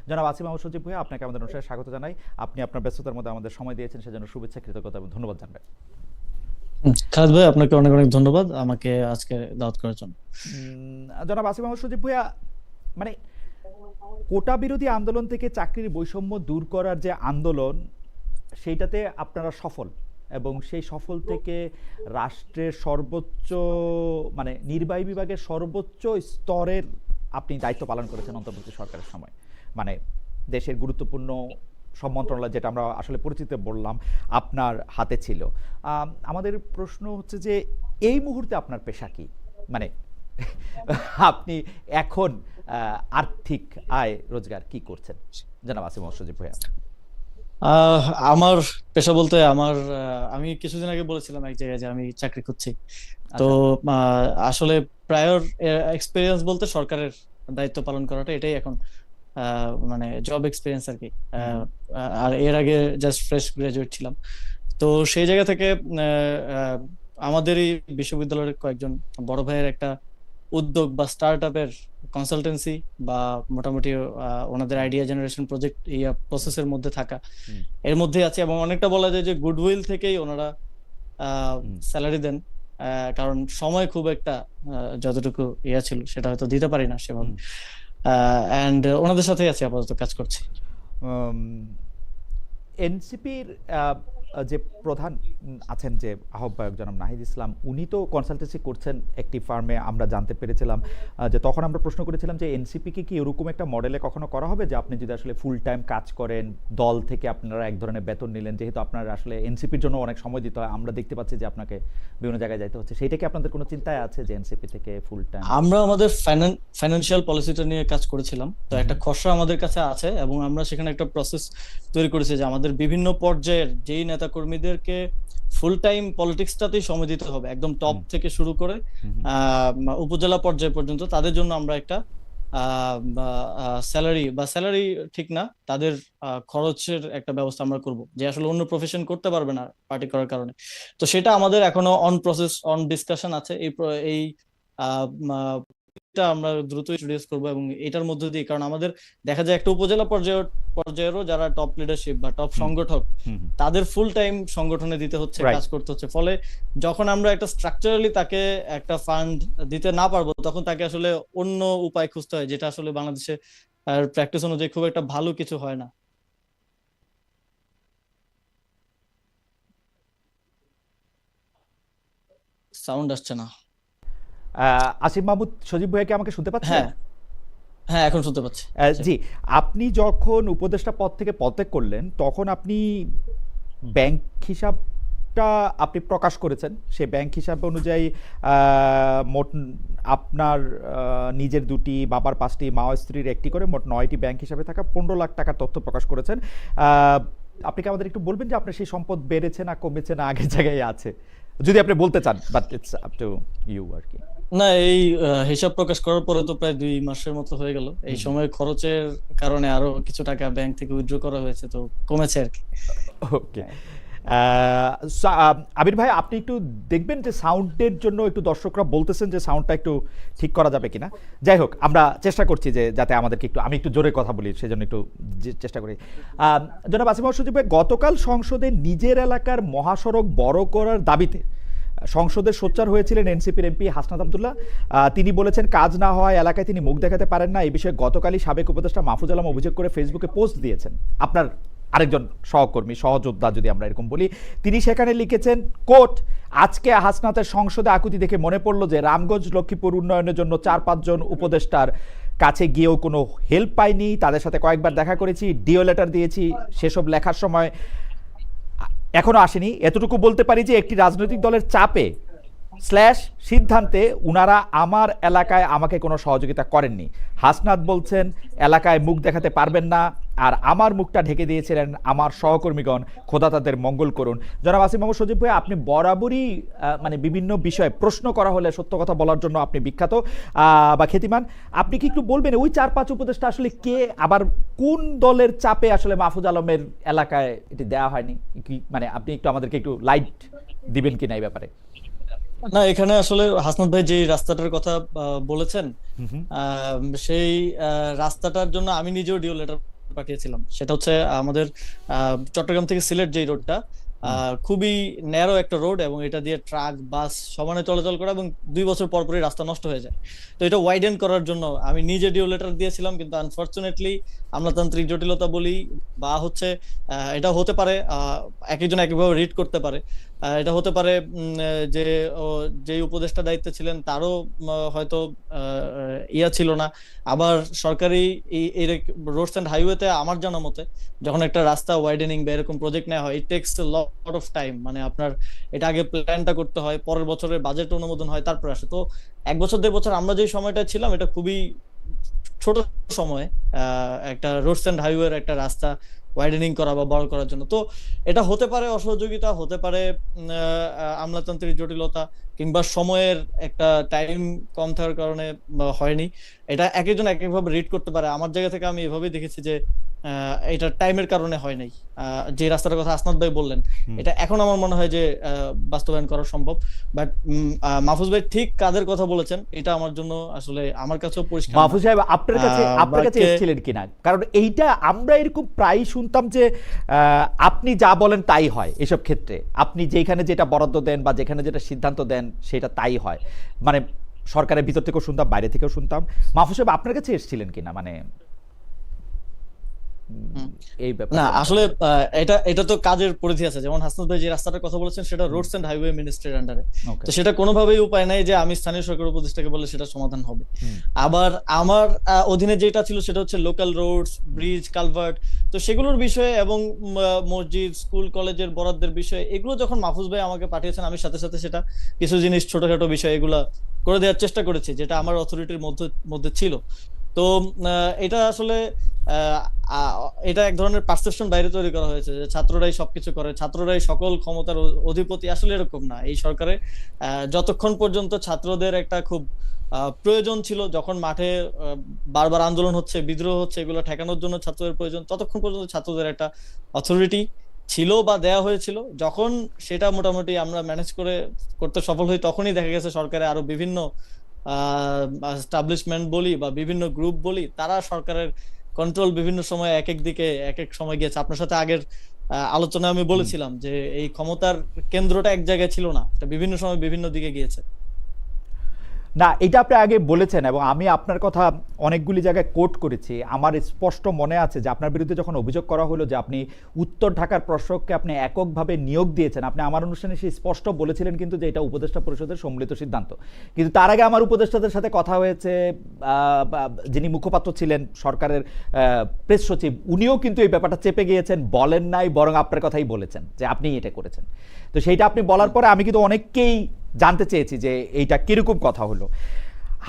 জনাব আসিফ মাহমুদ সজীব ভাইয়া, আপনাকে আমাদের অনুষ্ঠানে স্বাগত জানাই। আপনি আপনার ব্যস্ততার মধ্যে আমাদের সময় দিয়েছেন, সেজন্য শুভেচ্ছা, কৃতজ্ঞতা এবং ধন্যবাদ জানাবেন। খালেদ ভাই, আপনাকে অনেক অনেক ধন্যবাদ আমাকে আজকে দাওয়াত করার জন্য। জনাব আসিফ মাহমুদ সজীব ভাইয়া, মানে কোটা বিরোধী আন্দোলন থেকে চাকরির বৈষম্য দূর করার যে আন্দোলন, সেইটাতে আপনারা সফল, এবং সেই সফল থেকে রাষ্ট্রের সর্বোচ্চ, মানে নির্বাহী বিভাগের সর্বোচ্চ স্তরের আপনি দায়িত্ব পালন করেছেন অন্তর্বর্তী সরকারের সময়। মানে দেশের গুরুত্বপূর্ণ সব মন্ত্রণালয়, যেটা আমরা আসলে পরিচিত বললাম, আপনার হাতে ছিল। আমাদের প্রশ্ন হচ্ছে যে এই মুহূর্তে আপনার পেশা কি? মানে আপনি এখন আর্থিক আয় রোজগার কি করছেন, জানাব আসিফ মোহাম্মদ সজীব ভাইয়া? আহ আমার পেশা বলতে আমি কিছুদিন আগে বলেছিলাম এক জায়গায় যে আমি চাকরি করছি। তো আচ্ছা। আসলে প্রায়র এক্সপিরিয়েন্স বলতে সরকারের দায়িত্ব পালন করাটা, এটাই এখন মানে জব এক্সপিরিয়েন্স আর কি। হুম, আহ, হুম। আর এর আগে জাস্ট ফ্রেশ গ্রাজুয়েট ছিলাম। তো সেই জায়গা থেকে আমাদেরই বিশ্ববিদ্যালয়ের কয়েকজন বড় ভাইয়ের একটা উদ্যোগ বা স্টার্ট আপের কনসালটেন্সি বা মোটামুটি ওনাদের আইডিয়া জেনারেশন প্রজেক্ট এই প্রসেসের মধ্যে থাকা, হুম, এর মধ্যে আছে। এবং অনেকটা বলা যায় যে গুডউইল থেকেই ওনারা হুম। স্যালারি দেন। কারণ সময় খুব একটা যতটুকু ইয়া ছিল সেটা হয়তো দিতে পারি না সেভাবে। হুম। এন্ড ওনাদের সাথেই আছি, আপাতত কাজ করছি। উম, এনসিপির যে প্রধান আছেন, যে আহ্বায়ক জনাব নাহিদ ইসলাম, উনি তো কনসালটেন্সি করছেন একটি ফার্মে, আমরা জানতে পেরেছিলাম। যে তখন আমরা প্রশ্ন করেছিলাম যে এনসিপিকে কি এরকম একটা মডেলে কখনো করা হবে যে আপনি যদি আসলে ফুল টাইম কাজ করেন, দল থেকে আপনারা এক ধরনের বেতন নিলেন, যেহেতু আপনার আসলে এনসিপির জন্য অনেক সময় দিতে হয়, আমরা দেখতে পাচ্ছি যে আপনাকে বিভিন্ন জায়গায় যাইতে হচ্ছে, সেইটা কি আপনাদের কোনো চিন্তায় আছে যে এনসিপি থেকে ফুল টাইম? আমরা আমাদের ফাইন্যান্সিয়াল পলিসিটা নিয়ে কাজ করেছিলাম, তো হুম, একটা হুম। খসড়া আমাদের কাছে আছে এবং আমরা সেখানে একটা প্রসেস তৈরি করেছি যে আমাদের বিভিন্ন পর্যায়ের যেই নেতা কর্মীদেরকে ফুল টাইম পলিটিক্সটাতেই সময় দিতে হবে, একদম টপ হুম, থেকে শুরু করে হুম, হুম। আহ উপজেলা পর্যায় পর্যন্ত, তাদের জন্য আমরা একটা স্যালারি ঠিক না, তাদের খরচের একটা ব্যবস্থা আমরা করব, যে আসলে অন্য প্রফেশন করতে পারবে না পার্টি করার কারণে। তো সেটা আমাদের এখনো অন প্রসেস, অন ডিসকাশন আছে। এই আহ, আহ, এটা আমরা দ্রুত ইন্ট্রোডিউস করবো এবং এটার মধ্যে দিয়ে, কারণ আমাদের দেখা যায় একটা উপজেলা পর্যায়েরও যারা টপ লিডারশিপ বা টপ হুম, সংগঠক, হুম, হুম। তাদের ফুল টাইম সংগঠনে দিতে হচ্ছে, রাইট। কাজ করতে হচ্ছে। ফলে যখন আমরা একটা স্ট্রাকচারালি তাকে একটা ফান্ড দিতে না পারবো, তখন তাকে আসলে অন্য উপায় খুঁজতে হয়, যেটা আসলে বাংলাদেশে প্র্যাকটিস অনুযায়ী খুব একটা ভালো কিছু হয় না। সাউন্ড আসছে না। আসিফ মাহমুদ সজীব ভাইয়া, কি আমাকে শুনতে পাচ্ছেন? হ্যাঁ, হ্যাঁ, এখন শুনতে পাচ্ছি। জি। জি। আপনি যখন উপদেষ্টা পদ থেকে পদত্যাগ করলেন, তখন আপনি ব্যাংক হিসাবটা আপনি প্রকাশ করেছেন। সে ব্যাংক হিসাব অনুযায়ী মোট আপনার নিজের ২টি, বাবার ৫টি, মা ও স্ত্রীর একটি করে মোট ৯টি ব্যাংক হিসাবে থাকা ১৫ লাখ টাকার তথ্য প্রকাশ করেছেন। আহ, আপনি কি আমাদের একটু বলবেন যে আপনার সেই সম্পদ বেড়েছে না কমেছে না আগের জায়গায় আছে? যদি আপনি বলতে চান, but it's up to you আর কি। না, এই হিসাব প্রকাশ করার পরে তো প্রায় 2 মাসের মতো হয়ে গেল। এই হুম, হুম। সময় খরচের কারণে আরো কিছু টাকা ব্যাংক থেকে উইথড্র করা হয়েছে, তো কমেছে আর কি। ওকে। আবির ভাই, আপনি একটু দেখবেন যে সাউন্ডের জন্য একটু দর্শকরা বলতেছেন যে সাউন্ডটা একটু ঠিক করা যাবে কিনা। যাই হোক, আমরা চেষ্টা করছি যে যাতে আমাদেরকে একটু, আমি একটু জোরে কথা বলি, সেজন্য একটু চেষ্টা করি। জনাব আসিফ মাহমুদ সজীব ভাই, গতকাল সংসদে নিজের এলাকার মহাসড়ক বড় করার দাবিতে সংসদে সোচ্চার হয়েছিলেন এনসিপির এমপি হাসনাত আবদুল্লাহ। তিনি বলেছেন কাজ না হওয়ায় এলাকায় তিনি মুখ দেখাতে পারেন না। এই বিষয়ে গতকালই সাবেক উপদেষ্টা মাহফুজ আলম অভিযোগ করে ফেসবুকে পোস্ট দিয়েছেন। আপনার আরেকজন সহকর্মী, সহযোদ্ধা যদি আমরা এরকম বলি, তিনি সেখানে লিখেছেন, কোট, আজকে হাসনাতের সংসদে আকুতি দেখে মনে পড়লো যে রামগঞ্জ লক্ষ্মীপুর উন্নয়নের জন্য ৪-৫ জন উপদেষ্টার কাছে গিয়েও কোনো হেল্প পাইনি, তাদের সাথে কয়েকবার দেখা করেছি, ডিও লেটার দিয়েছি, সেসব লেখার সময় এখনো আসেনি। এতটুকু বলতে পারি যে একটি রাজনৈতিক দলের চাপে স্ল্যাশ সিদ্ধান্তে উনারা আমার এলাকায় আমাকে কোনো সহযোগিতা করেননি। হাসনাত বলছেন এলাকায় মুখ দেখাতে পারবেন না, আর আমার মুখটা ঢেকে দিয়েছিলেন আমার সহকর্মীগণ, খোদা তাদের মঙ্গল করুন। জনাব আসিফ মাহমুদ সজীব ভাই, আপনি বরাবরই মানে বিভিন্ন বিষয়ে প্রশ্ন করা হলে সত্য কথা বলার জন্য আপনি বিখ্যাত বা খ্যাতিমান। আপনি কি একটু বলবেন ওই ৪-৫ উপদেষ্টা আসলে কে, আবার কোন দলের চাপে আসলে মাহফুজ আলমের এলাকায় এটি দেওয়া হয়নি? কি মানে আপনি একটু আমাদেরকে একটু লাইট দিবেন কিনা এই ব্যাপারে? না, এখানে আসলে হাসনাত ভাই যে রাস্তাটার কথা বলেছেন, হুম, হুম। সেই রাস্তাটার জন্য আমি নিজেও ডিও লেটার পাঠিয়েছিলাম। সেটা হচ্ছে আমাদের চট্টগ্রাম থেকে সিলেট যে রোডটা, খুবই ন্যারো একটা রোড, এবং এটা দিয়ে ট্রাক বাস সমানে চলাচল করে, এবং 2 বছর পর পরই রাস্তা নষ্ট হয়ে যায়। তো এটা ওয়াইডেন করার জন্য আমি নিজে ডিও লেটার দিয়েছিলাম, কিন্তু আনফরচুনেটলি আমলাতান্ত্রিক জটিলতা বলি বা হচ্ছে এটা হতে পারে, এক একজন একইভাবে রিড করতে পারে। এটা হতে পারে যে যে উপদেষ্টা দায়িত্বে ছিলেন তারও হয়তো ইয়া ছিল না। আবার সরকারি এই রোডস এন্ড হাইওয়েতে আমার জানা মতে যখন একটা রাস্তা ওয়াইডেনিং বা এরকম প্রজেক্ট নেওয়া হয়, ইট tax A lot of time. মানে আপনার এটা আগে প্ল্যানটা করতে হয়, পরের বছরের বাজেট অনুমোদন হয়, তারপর আসে। তো 1 বছর 1.5 বছর আমরা যে সময়টা ছিলাম, এটা খুবই ছোট সময়ে একটা রোডস এন্ড হাইওয়ের একটা রাস্তা ওয়াইডেনিং করা বা বড় করার জন্য। তো এটা হতে পারে অসহযোগিতা, হতে পারে আমলাতান্ত্রিক জটিলতা, কিংবা সময়ের একটা টাইম কম থাকার কারণে হয়নি। এটা এক একজন এক একভাবে রিড করতে পারে। আমার জায়গা থেকে আমি এভাবেই দেখেছি যে এটা টাইমের কারণে হয় নাই। যে রাস্তাটার কথা আসনাদ ভাই বললেন, এটা এখন আমার মনে হয় যে বাস্তবায়ন করা সম্ভব। বাট মাহফুজ ভাই ঠিক কাদের কথা বলেছেন এটা আমার জন্য আসলে আমার কাছেও পরিষ্কার না। মাহফুজ সাহেব আপনার কাছে এসেছিলেন কিনা, কারণ এইটা আমরা এরকম প্রায় শুনতাম যে আপনি যা বলেন তাই হয় এসব ক্ষেত্রে, আপনি যেখানে যেটা বরাদ্দ দেন বা যেখানে যেটা সিদ্ধান্ত দেন সেটা তাই হয়, মানে সরকারের ভিতর থেকেও শুনতাম, বাইরে থেকেও শুনতাম। মাহফুজ সাহেব আপনার কাছে এসেছিলেন কিনা, মানে এই ব্যাপারে? না আসলে এটা এটা তো কাজের পরিধি আছে। যেমন হাসনাত ভাই যে রাস্তাটার কথা বলেছেন সেটা রোডস এন্ড হাইওয়ে মিনিস্ট্রির আন্ডারে, তো সেটা কোনোভাবেই উপায় নাই যে আমি স্থানীয় সরকার উপদেষ্টাকে বললে সেটা সমাধান হবে। আবার আমার অধীনে যেটা ছিল সেটা হচ্ছে লোকাল রোডস, ব্রিজ, কালভার্ট। তো সেগুলোর বিষয়ে এবং মসজিদ, স্কুল, কলেজের বরাদ্দের বিষয়ে এগুলো যখন মাহফুজ ভাই আমাকে পাঠিয়েছেন, আমি সাথে সাথে সেটা কিছু জিনিস ছোটখাটো বিষয় এগুলা করে দেওয়ার চেষ্টা করেছি যেটা আমার অথরিটির মধ্যে ছিল। তো এটা আসলে এটা এক ধরনের পারসেপশন বাইরে তৈরি করা হয়েছে যে ছাত্ররাই সবকিছু করে, ছাত্ররাই সকল ক্ষমতার অধিপতি। আসলে এরকম না। এই সরকারে যতক্ষণ পর্যন্ত ছাত্রদের একটা খুব প্রয়োজন ছিল, যখন মাঠে বারবার আন্দোলন হচ্ছে, বিদ্রোহ হচ্ছে, এগুলো ঠেকানোর জন্য ছাত্রদের প্রয়োজন, ততক্ষণ পর্যন্ত ছাত্রদের একটা অথরিটি ছিল বা দেয়া হয়েছিল। যখন সেটা মোটামুটি আমরা ম্যানেজ করতে সফল হই, তখনই দেখা গেছে সরকারে আরো বিভিন্ন এস্টাবলিশমেন্ট বলি বা বিভিন্ন গ্রুপ বলি, তারা সরকারের কন্ট্রোল বিভিন্ন সময় এক এক দিকে এক এক সময় গিয়েছে। আপনার সাথে আগের আলোচনায় আমি বলেছিলাম যে এই ক্ষমতার কেন্দ্রটা এক জায়গায় ছিল না, এটা বিভিন্ন সময় বিভিন্ন দিকে গিয়েছে। না, এটা আপনি আগে বলেছেন এবং আমি আপনার কথা অনেকগুলি জায়গায় কোট করেছি। আমার স্পষ্ট মনে আছে যে আপনার বিরুদ্ধে যখন অভিযোগ করা হলো যে আপনি উত্তর ঢাকার প্রশাসককে আপনি এককভাবে নিয়োগ দিয়েছেন, আপনি আমার অনুষ্ঠানে সেই স্পষ্ট বলেছিলেন কিন্তু যে এটা উপদেষ্টা পরিষদের সম্মিলিত সিদ্ধান্ত। কিন্তু তার আগে আমার উপদেষ্টাদের সাথে কথা হয়েছে, যিনি মুখপাত্র ছিলেন সরকারের প্রেস সচিব, উনিও কিন্তু এই ব্যাপারটা চেপে গিয়েছেন, বলেন নাই, বরং আপনার কথাই বলেছেন যে আপনি এটা করেছেন। তো সেইটা আপনি বলার পরে আমি কিন্তু অনেককেই জানতে চেয়েছি যে এইটা কিরকম কথা হলো।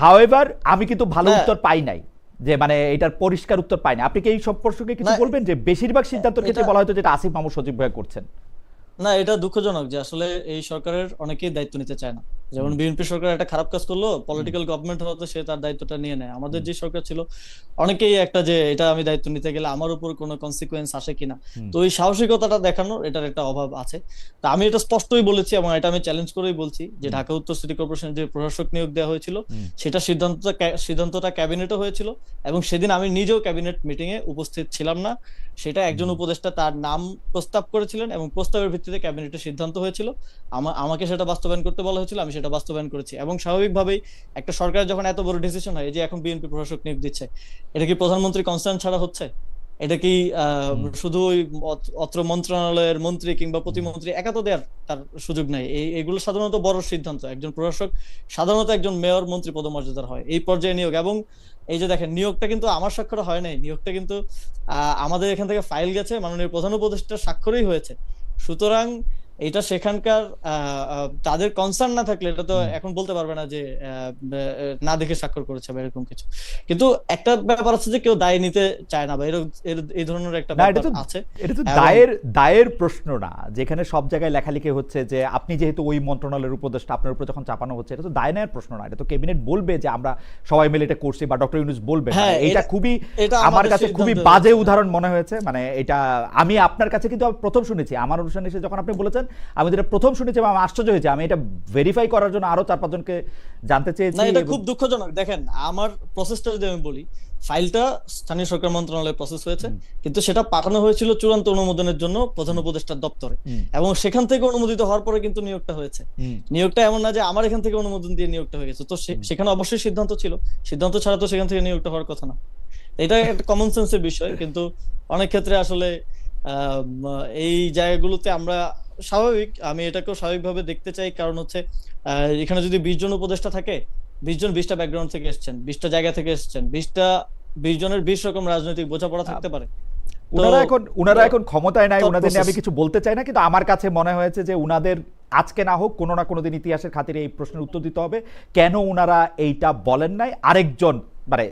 হাওয়েভার আমি কিন্তু ভালো উত্তর পাই নাই, যে মানে এটার পরিষ্কার উত্তর পাই না। আপনি কি এই সব প্রসঙ্গে কিছু বলবেন যে বেশিরভাগ সিদ্ধান্তের ক্ষেত্রে বলা হয়তো যেটা আসিফ মাহমুদ সজীব ভাই করছেন? না, এটা দুঃখজনক যে আসলে এই সরকারের অনেকেই দায়িত্ব নিতে চায় না। যেমন বিএনপি সরকার একটা খারাপ কাজ করলো, পলিটিক্যাল গভর্নমেন্ট হতে সে তার দায়িত্বটা নিয়ে নেয়। আমাদের যে সরকার ছিল অনেকেই একটা যে এটা আমি দায়িত্ব নিতে গেলে আমার উপর কোনো কনসিকুয়েন্স আসে কিনা, তো এই সাহসিকতাটা দেখানোর এটার একটা অভাব আছে। তা আমি এটা স্পষ্টই বলেছি এবং এটা আমি চ্যালেঞ্জ করেই বলছি যে ঢাকা উত্তর সিটি কর্পোরেশনের যে প্রশাসক নিয়োগ দেওয়া হয়েছিল সেটা সিদ্ধান্তটা ক্যাবিনেটে হয়েছিল, এবং সেদিন আমি নিজেও ক্যাবিনেট মিটিং এ উপস্থিত ছিলাম না। সেটা একজন উপদেষ্টা তার নাম প্রস্তাব করেছিলেন এবং প্রস্তাবের ভিত্তিতে ক্যাবিনেটের সিদ্ধান্ত হয়েছিল। আমাকে সেটা বাস্তবায়ন করতে বলা হয়েছিল, আমি সেটা বাস্তবায়ন করেছি। এবং স্বাভাবিকভাবেই একটা সরকার যখন এত বড় ডিসিশন হয়, যে এখন বিএনপি প্রশাসক নিয়োগ দিচ্ছে, এটা কি প্রধানমন্ত্রী কনসার্ন ছাড়া হচ্ছে? এটা কি শুধু ওই অত্র মন্ত্রণালয়ের মন্ত্রী কিংবা প্রতিমন্ত্রী একা তো দেওয়ার তার সুযোগ নাই। এগুলো সাধারণত বড় সিদ্ধান্ত। একজন প্রশাসক সাধারণত একজন মেয়র মন্ত্রী পদমর্যাদার হয়। এই পর্যায়ে নিয়োগ, এবং এই যে দেখেন নিয়োগটা কিন্তু আমার স্বাক্ষরে হয় নাই, নিয়োগটা কিন্তু আমাদের এখান থেকে ফাইল গেছে, মাননীয় প্রধান উপদেষ্টার স্বাক্ষরেই হয়েছে। সুতরাং এটা সেখানকার তাদের কনসার্ন না থাকলে এটা তো এখন বলতে পারবে না যে না দেখে স্বাক্ষর করেছে বা এরকম কিছু। কিন্তু একটা ব্যাপার আছে যে কেউ দায় নিতে চায় না, বা এই ধরনের একটা ব্যাপার আছে। এটা তো দায়ের প্রশ্ন না, যেখানে সব জায়গায় লেখালেখি হচ্ছে যে আপনি যেহেতু ওই মন্ত্রণালয়ের উপদেষ্টা, আপনার উপর যখন চাপানো হচ্ছে, এটা তো দায় নেওয়ার প্রশ্ন না। এটা তো ক্যাবিনেট বলবে যে আমরা সবাই মিলে এটা করছি, বা ডক্টর ইউনূস বলবে। এটা খুবই আমার কাছে খুবই বাজে উদাহরণ মনে হয়েছে। মানে এটা আমি আপনার কাছে কিন্তু প্রথম শুনেছি, আমার অনুষ্ঠানে এসে যখন আপনি বলেছেন আমি যেটা প্রথম শুনেছি এবং আমি আশ্চর্য হয়েছে। আমি এটা ভেরিফাই করার জন্য আরো 4-5 জনকে জানতে চেয়েছি। না, এটা খুব দুঃখজনক। দেখেন আমার প্রসেসটা যদি আমি বলি, ফাইলটা স্থানীয় সরকার মন্ত্রণালয়ে প্রসেস হয়েছে, হুম, কিন্তু সেটা পাঠানো হয়েছিল চূড়ান্ত অনুমোদনের জন্য প্রধান উপদেষ্টার দপ্তরে, হুম, এবং সেখান থেকে অনুমোদিত হওয়ার পরে কিন্তু নিয়োগটা হয়েছে। হুম, নিয়োগটা এমন না যে আমার এখান থেকে অনুমোদন দিয়ে নিয়োগটা হয়ে গেছে, তো হুম। সেখানে অবশ্যই সিদ্ধান্ত ছিল, সিদ্ধান্ত ছাড়া তো সেখান থেকে নিয়োগটা হওয়ার কথা না। এটা একটা কমন সেন্সের বিষয়, কিন্তু অনেক ক্ষেত্রে আসলে এই জায়গাগুলোতে আমরা স্বাভাবিক, আমি এটাকেও স্বাভাবিকভাবে দেখতে চাই, কারণ হচ্ছে এখানে যদি 20 জন উপদেষ্টা থাকে, 20 জন 20টা ব্যাকগ্রাউন্ড থেকে এসেছেন, 20টা জায়গা থেকে এসেছেন, 20 জনের 20 রকম রাজনৈতিক বোঝাপড়া থাকতে পারে। তো উনারা এখন ক্ষমতায় নাই, thought উনাদের নিয়ে আমি process। কিছু বলতে চাই না, কিন্তু আমার কাছে মনে হয়েছে যে উনাদের আজকে না হোক কোনো না কোনো দিন ইতিহাসের খাতিরে এই প্রশ্নের উত্তর দিতে হবে, কেন উনারা এইটা বলেন নাই আরেকজন মানে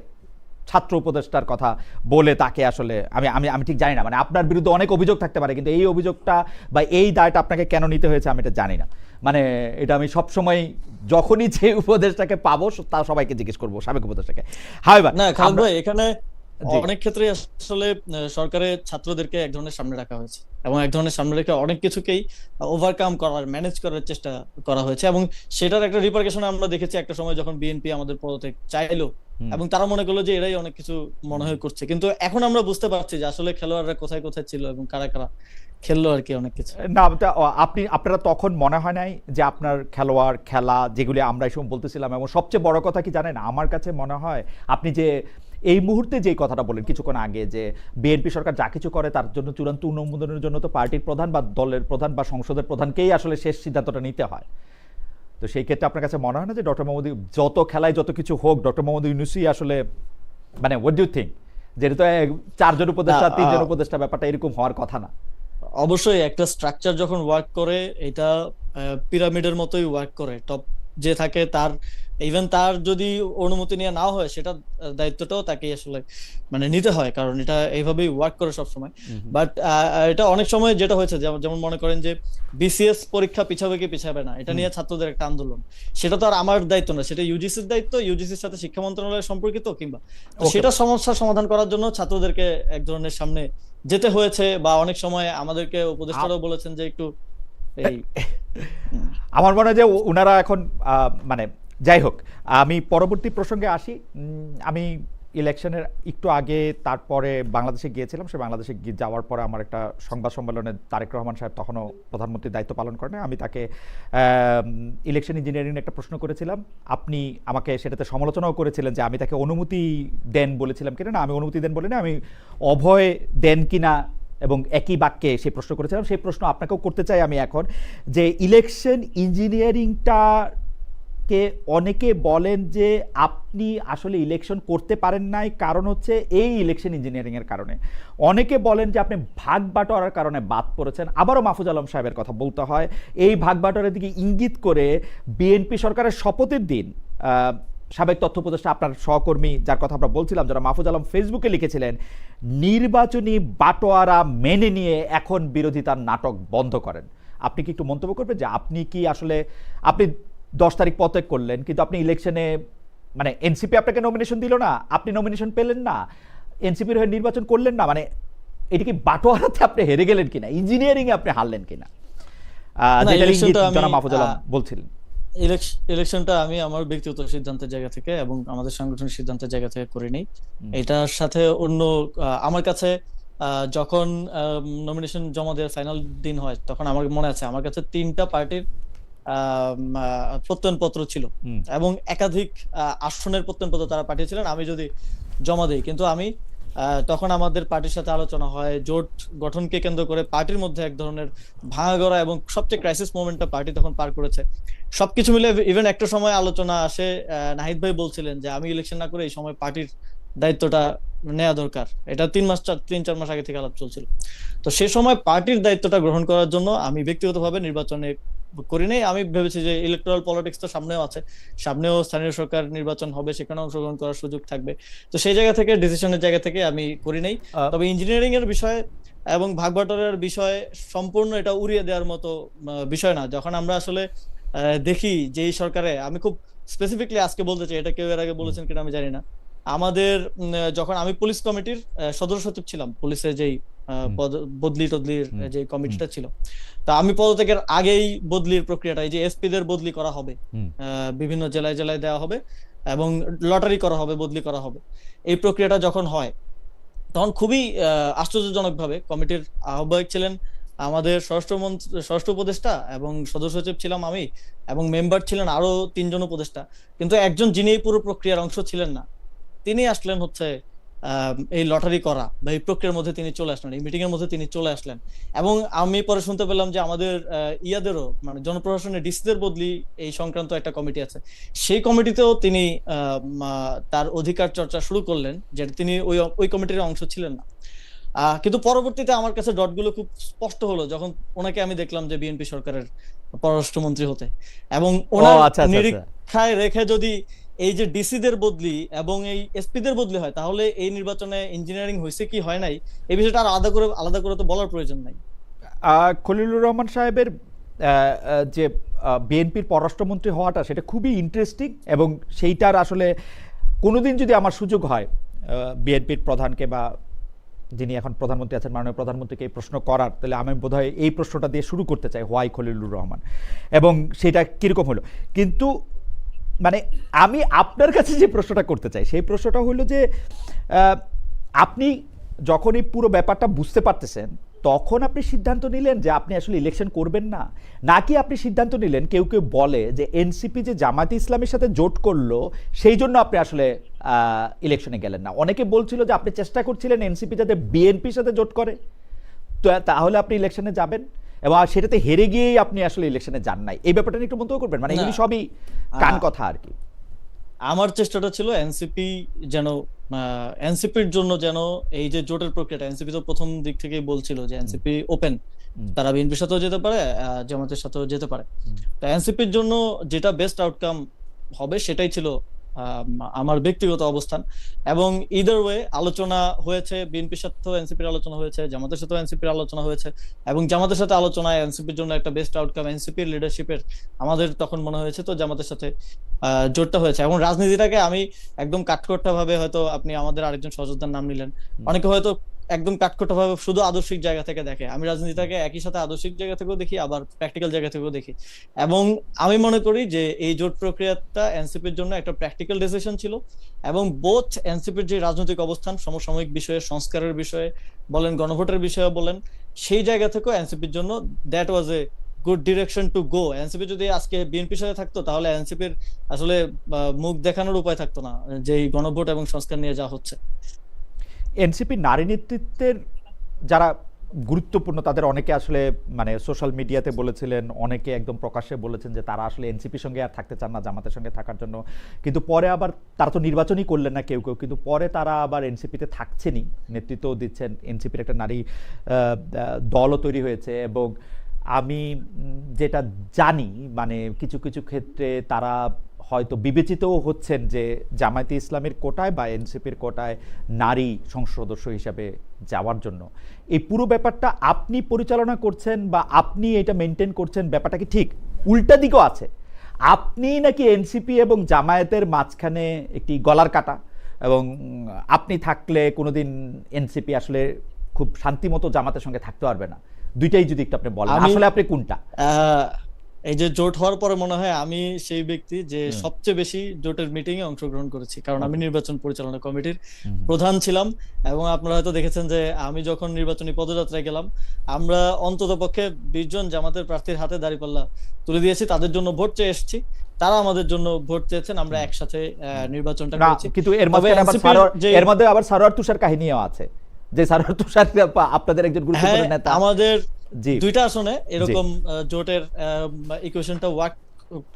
ছাত্র উপদেষ্টার কথা বলে তাকে আসলে আমি আমি আমি ঠিক জানি না, মানে আপনার বিরুদ্ধে অনেক অভিযোগ থাকতে পারে, কিন্তু এই অভিযোগটা বা এই দায়টা আপনাকে কেন নিতে হয়েছে আমি এটা জানি না। মানে এটা আমি সবসময় যখনই যে উপদেষ্টাকে পাবো তা সবাইকে জিজ্ঞেস করবো, সাবেক উপদেষ্টাকে। হাওয়েভার না খালেদ ভাই, এখানে জি অনেক ক্ষেত্রে আসলে সরকারের ছাত্রদেরকে এক ধরনের সামনে রাখা হয়েছে, এবং এক ধরনের সামনে রেখে অনেক কিছুকেই ওভারকাম করার, ম্যানেজ করার চেষ্টা করা হয়েছে, এবং সেটার একটা রিপারকেশন আমরা দেখেছি একটা সময় যখন বিএনপি আমাদের পদত্যাগ চাইলো, হুম। এবং তারা মনে করলো যে এরাই অনেক কিছু মনে হয় করছে, কিন্তু এখন আমরা বুঝতে পারছি যে আসলে খেলোয়াড়রা কোথায় কোথায় ছিল এবং কারা কারা খেললো আর কি অনেক কিছু। না আপনারা তখন মনে হয় নাই যে আপনার খেলোয়াড় খেলা যেগুলি আমরা এই সময় বলতেছিলাম, এবং সবচেয়ে বড় কথা কি জানেন, আমার কাছে মনে হয় আপনি যে এই মুহূর্তে যে কথাটা বলেন কিছুক্ষণ আগে, যে বিএনপি সরকার যা কিছু করে তার জন্য চূড়ান্ত অনুমোদনের জন্য তো পার্টির প্রধান বা দলের প্রধান বা সংসদের প্রধানকেই আসলে শেষ সিদ্ধান্তটা নিতে হয়। তো সেই ক্ষেত্রে আপনার কাছে মনে হয় না যে ডক্টর মোহাম্মদ যত খেলায় যত কিছু হোক, ডক্টর মোহাম্মদ ইউনূসই আসলে মানে হোয়াট ডু ইউ থিঙ্ক, যেটা তো 4 জন উপদেষ্টা 3 জন উপদেষ্টা ব্যাপারটা এরকম হওয়ার কথা না? অবশ্যই একটা স্ট্রাকচার যখন ওয়ার্ক করে, এটা পিরামিডের মতোই ওয়ার্ক করে। টপ যে থাকে তার, ইভেন তার যদি অনুমতি নিয়ে নাও হয়, সেটা দায়িত্বটাও তাকে আসলে মানে নিতে হয়, কারণ এটা এইভাবেই ওয়ার্ক করে সবসময়। বাট এটা অনেক সময় যেটা হয়েছে, যেমন যেমন মনে করেন যে বিসিএস পরীক্ষা পিছাবে কি পিছাবে না, এটা নিয়ে ছাত্রদের একটা আন্দোলন, সেটা তো আর আমার দায়িত্ব না, সেটা ইউজিসির দায়িত্ব, ইউজিসির সাথে শিক্ষা মন্ত্রণালয় সম্পর্কিত, কিংবা তো ওকে, সেটা সমস্যার সমাধান করার জন্য ছাত্রদেরকে এক ধরনের সামনে যেতে হয়েছে, বা অনেক সময় আমাদেরকে উপদেষ্টারাও বলেছেন যে একটু এই আমার মনে হয় যে ওনারা এখন মানে যাই হোক, আমি পরবর্তী প্রসঙ্গে আসি। আমি ইলেকশনের একটু আগে তারপরে বাংলাদেশে গিয়েছিলাম, সে বাংলাদেশে যাওয়ার পরে আমার একটা সংবাদ সম্মেলনে তারেক রহমান সাহেব তখনও প্রধানমন্ত্রীর দায়িত্ব পালন করেন, আমি তাকে ইলেকশন ইঞ্জিনিয়ারিং একটা প্রশ্ন করেছিলাম, আপনি আমাকে সেটাতে সমালোচনাও করেছিলেন যে আমি তাকে অনুমতি দেন বলেছিলাম কিনা, না আমি অনুমতি দেন বলিনি, আমি অভয় দেন কিনা এবং একই বাক্যে সেই প্রশ্ন করেছিলাম। সেই প্রশ্ন আপনাকেও করতে চাই আমি এখন, যে ইলেকশন ইঞ্জিনিয়ারিংটা কে অনেকে বলেন যে আপনি আসলে ইলেকশন করতে পারেন নাই, কারণ হচ্ছে এই ইলেকশন ইঞ্জিনিয়ারিং এর কারণে। অনেকে বলেন যে আপনি ভাগ বাটোয়ারার কারণে বাদ পড়েছেন। আবারও মাহফুজ আলম সাহেবের কথা বলতে হয়, এই ভাগ বাটোয়ারার দিকে ইঙ্গিত করে বিএনপি সরকারের শপথের দিন সাবেক তথ্য উপদেষ্টা আপনার সহকর্মী যার কথা আমরা বলছিলাম, যারা মাহফুজ আলম ফেসবুকে লিখেছিলেন, নির্বাচনী বাটোয়ারা মেনে নিয়ে এখন বিরোধিতার নাটক বন্ধ করেন। আপনি কি একটু মন্তব্য করবেন যে আপনি কি আসলে, আপনি 10 তারিখ পদত্যাগ করলেন, কিন্তু আপনি ইলেকশনে মানে এনসিপি আপনাকে নমিনেশন দিল না, আপনি নমিনেশন পেলেন না, এনসিপির হয়ে নির্বাচন করলেন না, মানে এটা কি বাটোয়ারাতে আপনি হেরে গেলেন কিনা, ইঞ্জিনিয়ারিং এ আপনি হারলেন কিনা, না, যেটা ইঙ্গিত ইলেকশনটা আমি জনাব মাহফুজ আলম বলছিলেন? ইলেকশনটা আমি আমার ব্যক্তিগত সিদ্ধান্তের জায়গা থেকে এবং আমাদের সাংগঠনিক সিদ্ধান্তের জায়গা থেকে করিনি। হুম, এটার সাথে অন্য আমার কাছে যখন নমিনেশন জমা দেওয়ার ফাইনাল দিন হয়, তখন আমার মনে আছে আমার কাছে 3টা পার্টির প্রত্যয়নপত্র ছিল, হুম, এবং একাধিক আসনের প্রত্যয়নপত্র তারা পাঠিয়েছিলেন আমি যদি জমা দিই। কিন্তু আমি তখন আমাদের পার্টির সাথে আলোচনা হয়, জোট গঠনকে কেন্দ্র করে পার্টির মধ্যে এক ধরনের ভাঙাগড়া এবং সবচেয়ে ক্রাইসিস মোমেন্টটা পার্টি তখন পার করেছে। সবকিছু মিলে ইভেন একটা সময় আলোচনা আসে, নাহিদ ভাই বলছিলেন যে আমি ইলেকশন না করে এই সময় পার্টির দায়িত্বটা নেওয়া দরকার। এটা 3-4 মাস আগে থেকে আলাপ চলছিল। তো সে সময় পার্টির দায়িত্বটা গ্রহণ করার জন্য আমি ব্যক্তিগতভাবে নির্বাচনে করি নাই। আমি ভেবেছি যে ইলেকট্রাল পলিটিক্স তো সামনেও আছে, সামনেও স্থানীয় সরকার নির্বাচন হবে, সেখানে অংশগ্রহণ করার সুযোগ থাকবে। তো সেই জায়গা থেকে, ডিসিশনের জায়গা থেকে আমি করি নাই। তবে ইঞ্জিনিয়ারিং এর বিষয় এবং ভাগবাটোয়ারার বিষয় সম্পূর্ণ এটা উড়িয়ে দেওয়ার মতো বিষয় না। যখন আমরা আসলে দেখি যে এই সরকারে, আমি খুব স্পেসিফিকলি আজকে বলতে চাই, এটা কেউ এর আগে বলেছেন কিনা আমি জানি না, আমাদের যখন আমি পুলিশ কমিটির সদস্য সচিব ছিলাম, পুলিশের যেই বদলি টদলির যে কমিটিটা ছিল, তা আমি পদত্যাগের আগেই বদলির প্রক্রিয়াটা, এই যে এসপি দের বদলি করা হবে, বিভিন্ন জেলায় জেলায় দেওয়া হবে, এবং লটারি করা হবে, বদলি করা হবে। এই প্রক্রিয়াটা যখন হয় তখন খুবই আশ্চর্যজনকভাবে কমিটির আহ্বায়ক ছিলেন আমাদের স্বরাষ্ট্র উপদেষ্টা, এবং সদস্য সচিব ছিলাম আমি, এবং মেম্বার ছিলেন আরো 3 জন উপদেষ্টা। কিন্তু একজন যিনি এই পুরো প্রক্রিয়ার অংশ ছিলেন না, তিনি আসলেন হচ্ছে এই লটারি করা বা এই প্রক্রিয়ার মধ্যে তিনি চলে আসলেন, এই মিটিং এর মধ্যে তিনি চলে আসলেন। এবং আমি পরে শুনতে পেলাম যে আমাদের ইয়াদেরও মানে জনপ্রশাসনের ডিসিদের বদলি এই সংক্রান্ত একটা কমিটি আছে, সেই কমিটিতেও তিনি তার অধিকার চর্চা শুরু করলেন, যেটা তিনি ওই কমিটির অংশ ছিলেন না। কিন্তু পরবর্তীতে আমার কাছে ডটগুলো খুব স্পষ্ট হলো যখন ওনাকে আমি দেখলাম যে বিএনপি সরকারের পররাষ্ট্রমন্ত্রী হতে, এবং ও ওনার আচ্ছা আচ্ছা আচ্ছা। নিরীক্ষায় রেখে যদি এই যে ডিসিদের বদলি এবং এই এসপিদের বদলি হয়, তাহলে এই নির্বাচনে ইঞ্জিনিয়ারিং হয়েছে কি হয় নাই এই বিষয়টা আর আলাদা করে তো বলার প্রয়োজন নাই। খলিলুর রহমান সাহেবের যে বিএনপির পররাষ্ট্রমন্ত্রী হওয়াটা সেটা খুবই ইন্টারেস্টিং, এবং সেইটার আসলে কোনোদিন যদি আমার সুযোগ হয় বিএনপির প্রধানকে বা যিনি এখন প্রধানমন্ত্রী আছেন মাননীয় প্রধানমন্ত্রীকে এই প্রশ্ন করার, তাহলে আমি বোধহয় এই প্রশ্নটা দিয়ে শুরু করতে চাই, হোয়াই খলিলুর রহমান, এবং সেটা কীরকম হলো। কিন্তু মানে আমি আপনার কাছে যে প্রশ্নটা করতে চাই সেই প্রশ্নটা হলো যে আপনি যখন এই পুরো ব্যাপারটা বুঝতে পারতেছেন তখন আপনি সিদ্ধান্ত নিলেন যে আপনি আসলে ইলেকশন করবেন না, নাকি আপনি সিদ্ধান্ত নিলেন, কেউ কেউ বলে যে এনসিপি যে জামায়াতে ইসলামের সাথে জোট করলো সেই জন্য আপনি আসলে ইলেকশনে গেলেন না? অনেকে বলছিল যে আপনি চেষ্টা করছিলেন এনসিপি যাতে বিএনপির সাথে জোট করে, তো তাহলে আপনি ইলেকশনে যাবেন, এবং সেটাতে হেরে গিয়েই আপনি আসলে ইলেকশনে যান নাই। এই ব্যাপারটা নিয়ে একটু মন্তব্য করবেন? মানে এগুলি সবই কান কথা আর কি। আমার চেষ্টাটা ছিল এনসিপি যেন এনসিপির জন্য যেন এই যে জোটের প্রক্রিয়াটা, এনসিপি তো প্রথম দিক থেকেই বলছিল যে এনসিপি ওপেন, তারা বিএনপির সাথেও যেতে পারে, জামাতের সাথেও যেতে পারে। তো এনসিপির জন্য যেটা বেস্ট আউটকাম হবে সেটাই ছিল আমার ব্যক্তিগত অবস্থান। এবং ইদার ওয়ে আলোচনা হয়েছে, বিএনপির সাথেও এনসিপির আলোচনা হয়েছে, জামাতের সাথেও এনসিপির আলোচনা হয়েছে, এবং জামাতের সাথে আলোচনায় এনসিপির জন্য একটা বেস্ট আউটকাম এনসিপির লিডারশিপের আমাদের তখন মনে হয়েছে, তো জামাতের সাথে জোটটা হয়েছে। এবং রাজনীতিটাকে আমি একদম কাঠখোট্টা ভাবে, হয়তো আপনি আমাদের আরেকজন সহযোদ্ধার নাম নিলেন, অনেকে হয়তো একদম কাঠখোট্টা ভাবে শুধু আদর্শিক জায়গা থেকে দেখে, আমি রাজনীতিটাকে একই সাথে আদর্শিক জায়গা থেকেও দেখি, আবার প্র্যাকটিক্যাল জায়গা থেকেও দেখি। এবং আমি মনে করি যে এই জোট প্রক্রিয়াটা এনসিপির জন্য একটা প্র্যাকটিক্যাল ডিসিশন ছিল, এবং বোথ এনসিপির যে রাজনৈতিক অবস্থান, সমসাময়িক বিষয়ে, সংস্কারের বিষয়ে বলেন, গণভোটের বিষয়ে বলেন, সেই জায়গা থেকেও এনসিপির জন্য that was a good direction to go. NCP যদি আজকে বিএনপির সাথে থাকতো তাহলে এনসিপির আসলে মুখ দেখানোর উপায় থাকতো না, যে এই গণভোট এবং সংস্কার নিয়ে যা হচ্ছে। এনসিপি নারী নেতৃত্বের যারা গুরুত্বপূর্ণ তাদের অনেকে আসলে মানে সোশ্যাল মিডিয়াতে বলেছিলেন, অনেকে একদম প্রকাশ্যে বলেছেন যে তারা আসলে এনসিপির সঙ্গে আর থাকতে চান না, জামাতের সঙ্গে থাকার জন্য। কিন্তু পরে আবার তারা তো নির্বাচনই করলেন না কেউ কেউ, কিন্তু পরে তারা আবার এনসিপিতে থাকছেনই, নেতৃত্বও দিচ্ছেন, এনসিপির একটা নারী দলও তৈরি হয়েছে। এবং আমি যেটা জানি মানে কিছু কিছু ক্ষেত্রে তারা হয়তো বিবেচিতও হচ্ছেন যে জামায়াতে ইসলামের কোটায় বা এনসিপির কোটায় নারী সংসদ সদস্য হিসাবে যাওয়ার জন্য। এই পুরো ব্যাপারটা আপনি পরিচালনা করছেন বা আপনি এটা মেনটেন করছেন, ব্যাপারটা কি ঠিক? উল্টা দিকও আছে, আপনি নাকি এনসিপি এবং জামায়াতের মাঝখানে একটি গলার কাটা, এবং আপনি থাকলে কোনোদিন এনসিপি আসলে খুব শান্তিমতো জামাতের সঙ্গে থাকতে পারবে না। দুইটাই যদি একটু আপনি বলেন, আসলে আপনি কোনটা? এই যে জোট হওয়ার পরে মনে হয় আমি সেই ব্যক্তি যে সবচেয়ে বেশি জোটের মিটিং এ অংশগ্রহণ করেছি, কারণ আমি নির্বাচন পরিচালনা কমিটির প্রধান ছিলাম। এবং আপনারা হয়তো দেখেছেন যে আমি যখন নির্বাচনী পদযাত্রায় গেলাম, আমরা অন্তত পক্ষে 20 জন জামাতের প্রার্থীর হাতে দাঁড়িপাল্লা তুলে দিয়েছি, তাদের জন্য ভোট চেয়ে এসেছি, তারা আমাদের জন্য ভোট চেয়েছেন, আমরা একসাথে নির্বাচনটা করেছি। কিন্তু এর মধ্যে আবার সারোয়ার তুষার কাহিনীও আছে, যে সারোয়ার তুষার আপনাদের একজন গুরুত্বপূর্ণ নেতা। আমাদের দুইটা আসনে এরকম জোটের ইকুয়েশনটা ওয়ার্ক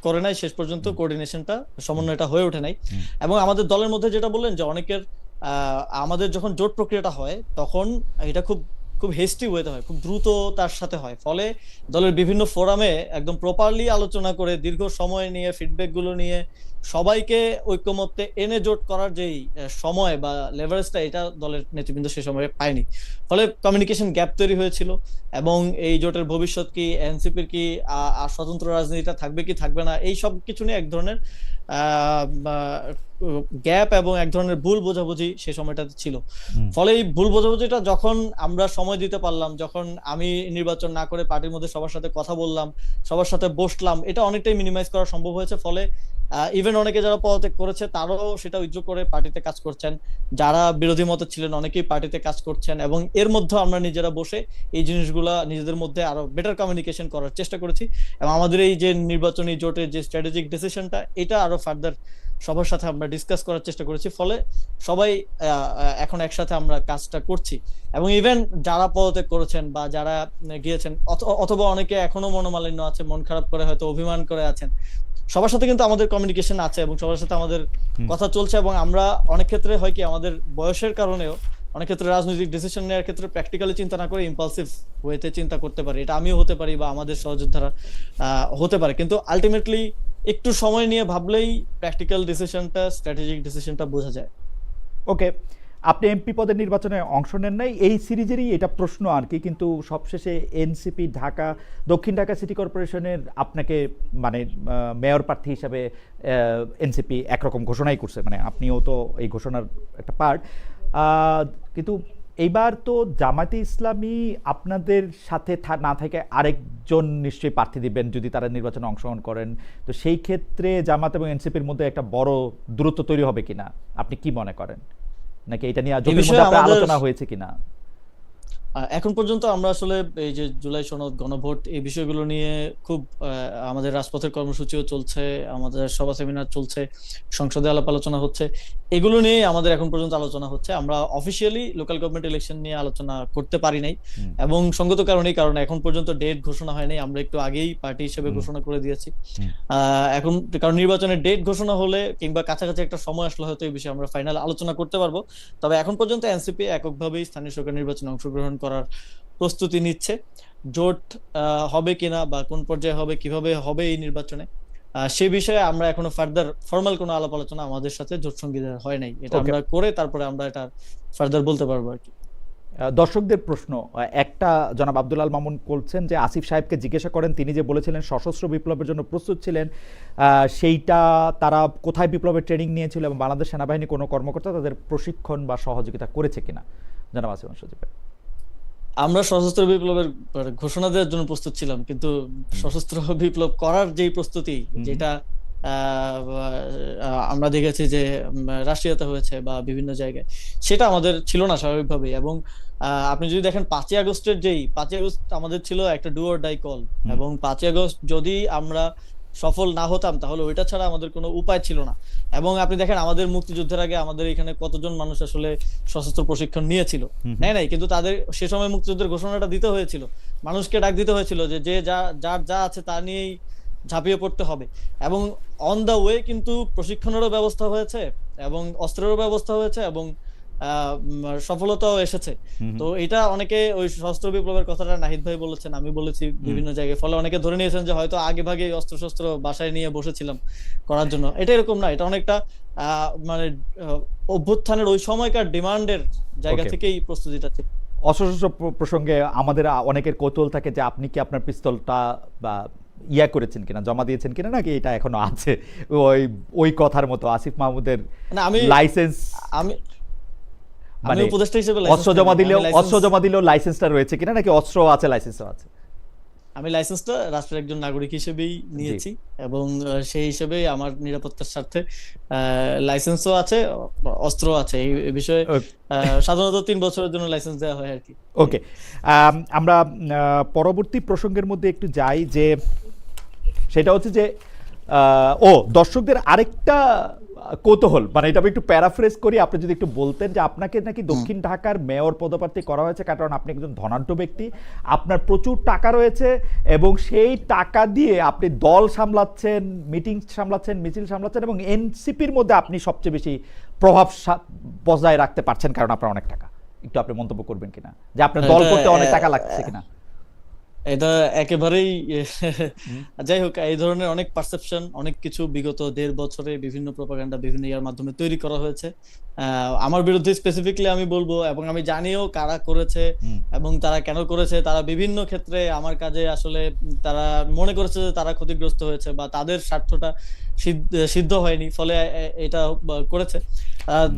করে নাই শেষ পর্যন্ত, কোঅর্ডিনেশনটা, সমন্বয়টা হয়ে ওঠে নাই। এবং আমাদের দলের মধ্যে যেটা বললেন যে অনেকের আমাদের যখন জোট প্রক্রিয়াটা হয় তখন এটা খুব খুব হেস্টি ওয়েতে হয়, খুব দ্রুত তার সাথে হয়, ফলে দলের বিভিন্ন ফোরামে একদম প্রপারলি আলোচনা করে দীর্ঘ সময় নিয়ে ফিডব্যাক গুলো নিয়ে সবাইকে ঐক্যমত্যে এনে জোট করার যেই সময় বা লেভারেজটা, এটা দলের নেতৃবৃন্দ সে সময় পায়নি, ফলে কমিউনিকেশন গ্যাপ তৈরি হয়েছিল। এবং এই জোটের ভবিষ্যৎ কি, এনসিপির কি স্বতন্ত্র রাজনীতিটা থাকবে কি থাকবে না, এই সব কিছু নিয়ে এক ধরনের গ্যাপ এবং এক ধরনের ভুল বোঝাবুঝি সে সময়টাতে ছিল। ফলে এই ভুল বোঝাবুঝিটা যখন আমরা সময় দিতে পারলাম, যখন আমি নির্বাচন না করে পার্টির মধ্যে সবার সাথে কথা বললাম, সবার সাথে বসলাম, এটা অনেকটাই মিনিমাইজ করা সম্ভব হয়েছে। ফলে ইভেন অনেকে যারা পদত্যাগ করেছে তারাও সেটা উইথড্র করে পার্টিতে কাজ করছেন, যারা বিরোধী মতে ছিলেন অনেকেই পার্টিতে কাজ করছেন, এবং এর মধ্যে আমরা নিজেরা বসে এই জিনিসগুলা নিজেদের মধ্যে আরো বেটার কমিউনিকেশন করার চেষ্টা করেছি, এবং আমাদের এই যে নির্বাচনী জোটের যে স্ট্র্যাটেজিক ডিসিশনটা এটা আরো ফার্দার সবার সাথে আমরা ডিসকাস করার চেষ্টা করেছি, ফলে সবাই এখন একসাথে আমরা কাজটা করছি। এবং ইভেন যারা পদত্যাগ করেছেন বা যারা গিয়েছেন অথবা অনেকে এখনো মনোমালিন্য আছে, মন খারাপ করে হয়তো অভিমান করে আছেন, সবার সাথে কিন্তু আমাদের কমিউনিকেশন আছে এবং সবার সাথে আমাদের কথা চলছে। এবং আমরা অনেক ক্ষেত্রে হয় কি আমাদের বয়সের কারণেও অনেক ক্ষেত্রে রাজনৈতিক ডিসিশন নেওয়ার ক্ষেত্রে প্র্যাকটিক্যালি চিন্তা না করে ইম্পালসিভ ওয়েতে চিন্তা করতে পারি, এটা আমিও হতে পারি বা আমাদের সহযোদ্ধারা হতে পারে, কিন্তু আলটিমেটলি একটু সময় নিয়ে ভাবলেই প্র্যাকটিক্যাল ডিসিশনটা স্ট্র্যাটেজিক ডিসিশনটা বোঝা যায়। ওকে, আপনি এমপি পদের নির্বাচনে অংশ নেন নাই, এই সিরিজেরই এটা প্রশ্ন আর কি, কিন্তু সবশেষে এনসিপি ঢাকা দক্ষিণ ঢাকা সিটি কর্পোরেশনের আপনাকে মানে মেয়র প্রার্থী হিসাবে এনসিপি একরকম ঘোষণাই করছে, মানে আপনিও তো এই ঘোষণার একটা পার্ট, কিন্তু এইবার তো জামায়াতে ইসলামী আপনাদের সাথে না থেকে আরেকজন নিশ্চয়ই প্রার্থী দিবেন যদি তারা নির্বাচনে অংশগ্রহণ করেন, তো সেই ক্ষেত্রে জামাত এবং এনসিপির মধ্যে একটা বড় দূরত্ব তৈরি হবে কিনা আপনি কি মনে করেন, নাকি এটা নিয়ে জোটের মধ্যে আপনার আলোচনা হয়েছে কিনা? এখন পর্যন্ত আমরা আসলে এই যে জুলাই সনদ, গণভোট, এই বিষয়গুলো নিয়ে খুব আমাদের রাজপথের কর্মসূচিও চলছে, আমাদের সভা সেমিনার চলছে, সংসদে আলাপ আলোচনা হচ্ছে, এগুলো নিয়ে আমাদের এখন পর্যন্ত আলোচনা হচ্ছে। আমরা অফিসিয়ালি লোকাল গভর্নমেন্ট ইলেকশন নিয়ে আলোচনা করতে পারি নাই, এবং সঙ্গত কারণেই, কারণ এখন পর্যন্ত ডেট ঘোষণা হয় নাই, আমরা একটু আগেই পার্টি হিসেবে ঘোষণা করে দিয়েছি। এখন কারণ নির্বাচনের ডেট ঘোষণা হলে কিংবা কাছাকাছি একটা সময় আসলে হয়তো এই বিষয়ে আমরা ফাইনাল আলোচনা করতে পারবো। তবে এখন পর্যন্ত এনসিপি এককভাবেই স্থানীয় সরকার নির্বাচনে অংশগ্রহণ করার প্রস্তুতি নিচ্ছে। জোট হবে কিনা বা কোন পর্যায়ে হবে, কিভাবে হবে এই নির্বাচনে, সে বিষয়ে আমরা এখনো ফার্দার ফর্মাল কোনো আলাপ আলোচনা আমাদের সাথে জোট সঙ্গীদের হয় নাই, এটা আমরা করে তারপরে আমরা এটা ফার্দার বলতে পারবো আর কি। দর্শকদের প্রশ্ন একটা, জনাব আব্দুল আল মামুন বলছেন যে আসিফ সাহেবকে জিজ্ঞাসা করেন তিনি যে বলেছিলেন সশস্ত্র বিপ্লবের জন্য প্রস্তুত ছিলেন, সেইটা তারা কোথায় বিপ্লবের ট্রেনিং নিয়েছিল এবং বাংলাদেশ সেনাবাহিনী কোনো কর্মকর্তা তাদের প্রশিক্ষণ বা সহযোগিতা করেছে কিনা? জনাব আসিফ সজীব। আমরা সশস্ত্র বিপ্লবের ঘোষণা দেওয়ার জন্য প্রস্তুত ছিলাম, কিন্তু সশস্ত্র বিপ্লব করার যেই প্রস্তুতি, যেটা আমরা দেখেছি যে রাশিয়াতে হয়েছে বা বিভিন্ন জায়গায়, সেটা আমাদের ছিল না স্বাভাবিকভাবে। এবং আপনি যদি দেখেন 5ই আগস্টের 5ই আগস্ট আমাদের ছিল একটা ডু অর ডাই কল, এবং 5ই আগস্ট যদি আমরা সফল না হতাম তাহলে ওইটা ছাড়া আমাদের কোনো উপায় ছিল না। এবং আপনি দেখেন আমাদের মুক্তিযুদ্ধের আগে আমাদের এখানে কতজন মানুষ আসলে সশস্ত্র প্রশিক্ষণ নিয়েছিল, নেয় নাই, কিন্তু তাদের সে সময় মুক্তিযুদ্ধের ঘোষণাটা দিতে হয়েছিল, মানুষকে ডাক দিতে হয়েছিল যে যে যার যা আছে তা নিয়েই ঝাঁপিয়ে পড়তে হবে। এবং অন দা ওয়ে কিন্তু প্রশিক্ষণেরও ব্যবস্থা হয়েছে এবং অস্ত্রেরও ব্যবস্থা হয়েছে এবং সফলতাও এসেছে। তো এটা অনেকে ওই সশস্ত্র বিপ্লবের কথাটা নাহিদ ভাই বলেছেন, আমি বলেছি বিভিন্ন জায়গায়, ফলে অনেকে ধরে নিয়েছেন যে হয়তো আগে ভাগে অস্ত্র শস্ত্র বাসায় নিয়ে বসেছিলাম করার জন্য। এটা এরকম না, এটা অনেকটা মানে অভ্যুত্থানের ওই সময়কার ডিমান্ডের জায়গা থেকেই প্রস্তুতিটা ছিল। অস্ত্র প্রসঙ্গে আমাদের অনেকের কৌতূহল থাকে যে আপনি কি আপনার পিস্তলটা বা ইয়া করেছেন কিনা, জমা দিয়েছেন কিনা, নাকি এটা এখনো আছে ওই কথার মতো আসিফ মাহমুদের লাইসেন্স? আমি উপদেষ্টা হিসেবে অস্ত্র জমা দিলেও লাইসেন্সটা রয়েছে কিনা, নাকি অস্ত্র আছে লাইসেন্সও আছে? আমি লাইসেন্সটা রাষ্ট্রের একজন নাগরিক হিসেবেই নিয়েছি, এবং সেই হিসেবে আমার নিরাপত্তার স্বার্থে লাইসেন্সও আছে, অস্ত্র আছে। এই বিষয়ে সাধারণত 3 বছরের জন্য লাইসেন্স দেওয়া হয় আর কি। ওকে, আমরা পরবর্তী প্রসঙ্গের মধ্যে একটু যাই, যে সেটা হচ্ছে যে দর্শকদের আরেকটা কৌতূহল, মানে এটা আমি একটু প্যারাফ্রেজ করি, আপনি যদি একটু বলতেন যে আপনাকে নাকি দক্ষিণ ঢাকার মেয়র পদপ্রার্থী করা হয়েছে কারণ আপনি একজন ধনাঢ্য ব্যক্তি, আপনার প্রচুর টাকা রয়েছে এবং সেই টাকা দিয়ে আপনি দল সামলাচ্ছেন, মিটিং সামলাচ্ছেন, মিছিল সামলাচ্ছেন, এবং এনসিপির মধ্যে আপনি সবচেয়ে বেশি প্রভাব বজায় রাখতে পারছেন কারণ আপনার অনেক টাকা। একটু আপনি মন্তব্য করবেন কিনা যে আপনার দল করতে অনেক টাকা লাগছে কিনা? এটা একেবারেই যাই হোক, এই ধরনের অনেক পারসেপশন, অনেক কিছু বিগত 1.5 বছরে বিভিন্ন প্রপাগান্ডা বিভিন্ন ইয়ার মাধ্যমে তৈরি করা হয়েছে আমার বিরুদ্ধে স্পেসিফিকলি আমি বলবো, এবং আমি জানিও কারা করেছে এবং তারা কেন করেছে। তারা বিভিন্ন ক্ষেত্রে আমার কাজে আসলে তারা মনে করেছে যে তারা ক্ষতিগ্রস্ত হয়েছে বা তাদের স্বার্থটা সিদ্ধ হয়নি, ফলে এটা করেছে।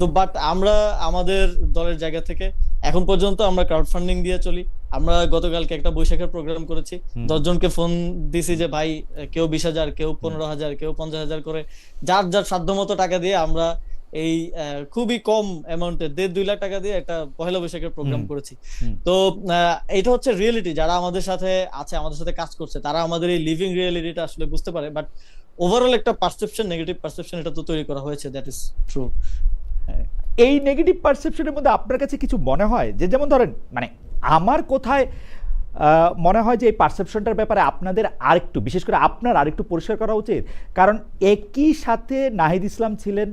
তো বাট আমরা আমাদের দলের জায়গা থেকে এখন পর্যন্ত আমরা ক্রাউড ফান্ডিং দিয়ে চলি, আমরা গতকালকে একটা বৈশাখের প্রোগ্রাম করেছি, হুম 10 জনকে ফোন দিছি যে ভাই কেউ 20,000, কেউ 15,000, কেউ 50,000 করে যার যার সাধ্যমতো টাকা দিয়ে আমরা এই খুবই কম অ্যামাউন্টে 1.5-2 লাখ টাকা দিয়ে একটা পহেলা বৈশাখের প্রোগ্রাম হুম করেছি। হুম তো এটা হচ্ছে রিয়েলিটি, যারা আমাদের সাথে আছে, আমাদের সাথে কাজ করছে, তারা আমাদের এই লিভিং রিয়েলিটিটা আসলে বুঝতে পারে। বাট ওভারঅল একটা পারসেপশন, নেগেটিভ পারসেপশন এটা তো তৈরি করা হয়েছে, দ্যাট ইজ ট্রু। এই নেগেটিভ পারসেপশনের মধ্যে আপনার কাছে কিছু মনে হয় যে, যেমন ধরেন মানে আমার কোথায় মনে হয় যে এই পারসেপশনটার ব্যাপারে আপনাদের আরেকটু, বিশেষ করে আপনার আরেকটু পরিষ্কার করা উচিত। কারণ একই সাথে নাহিদ ইসলাম ছিলেন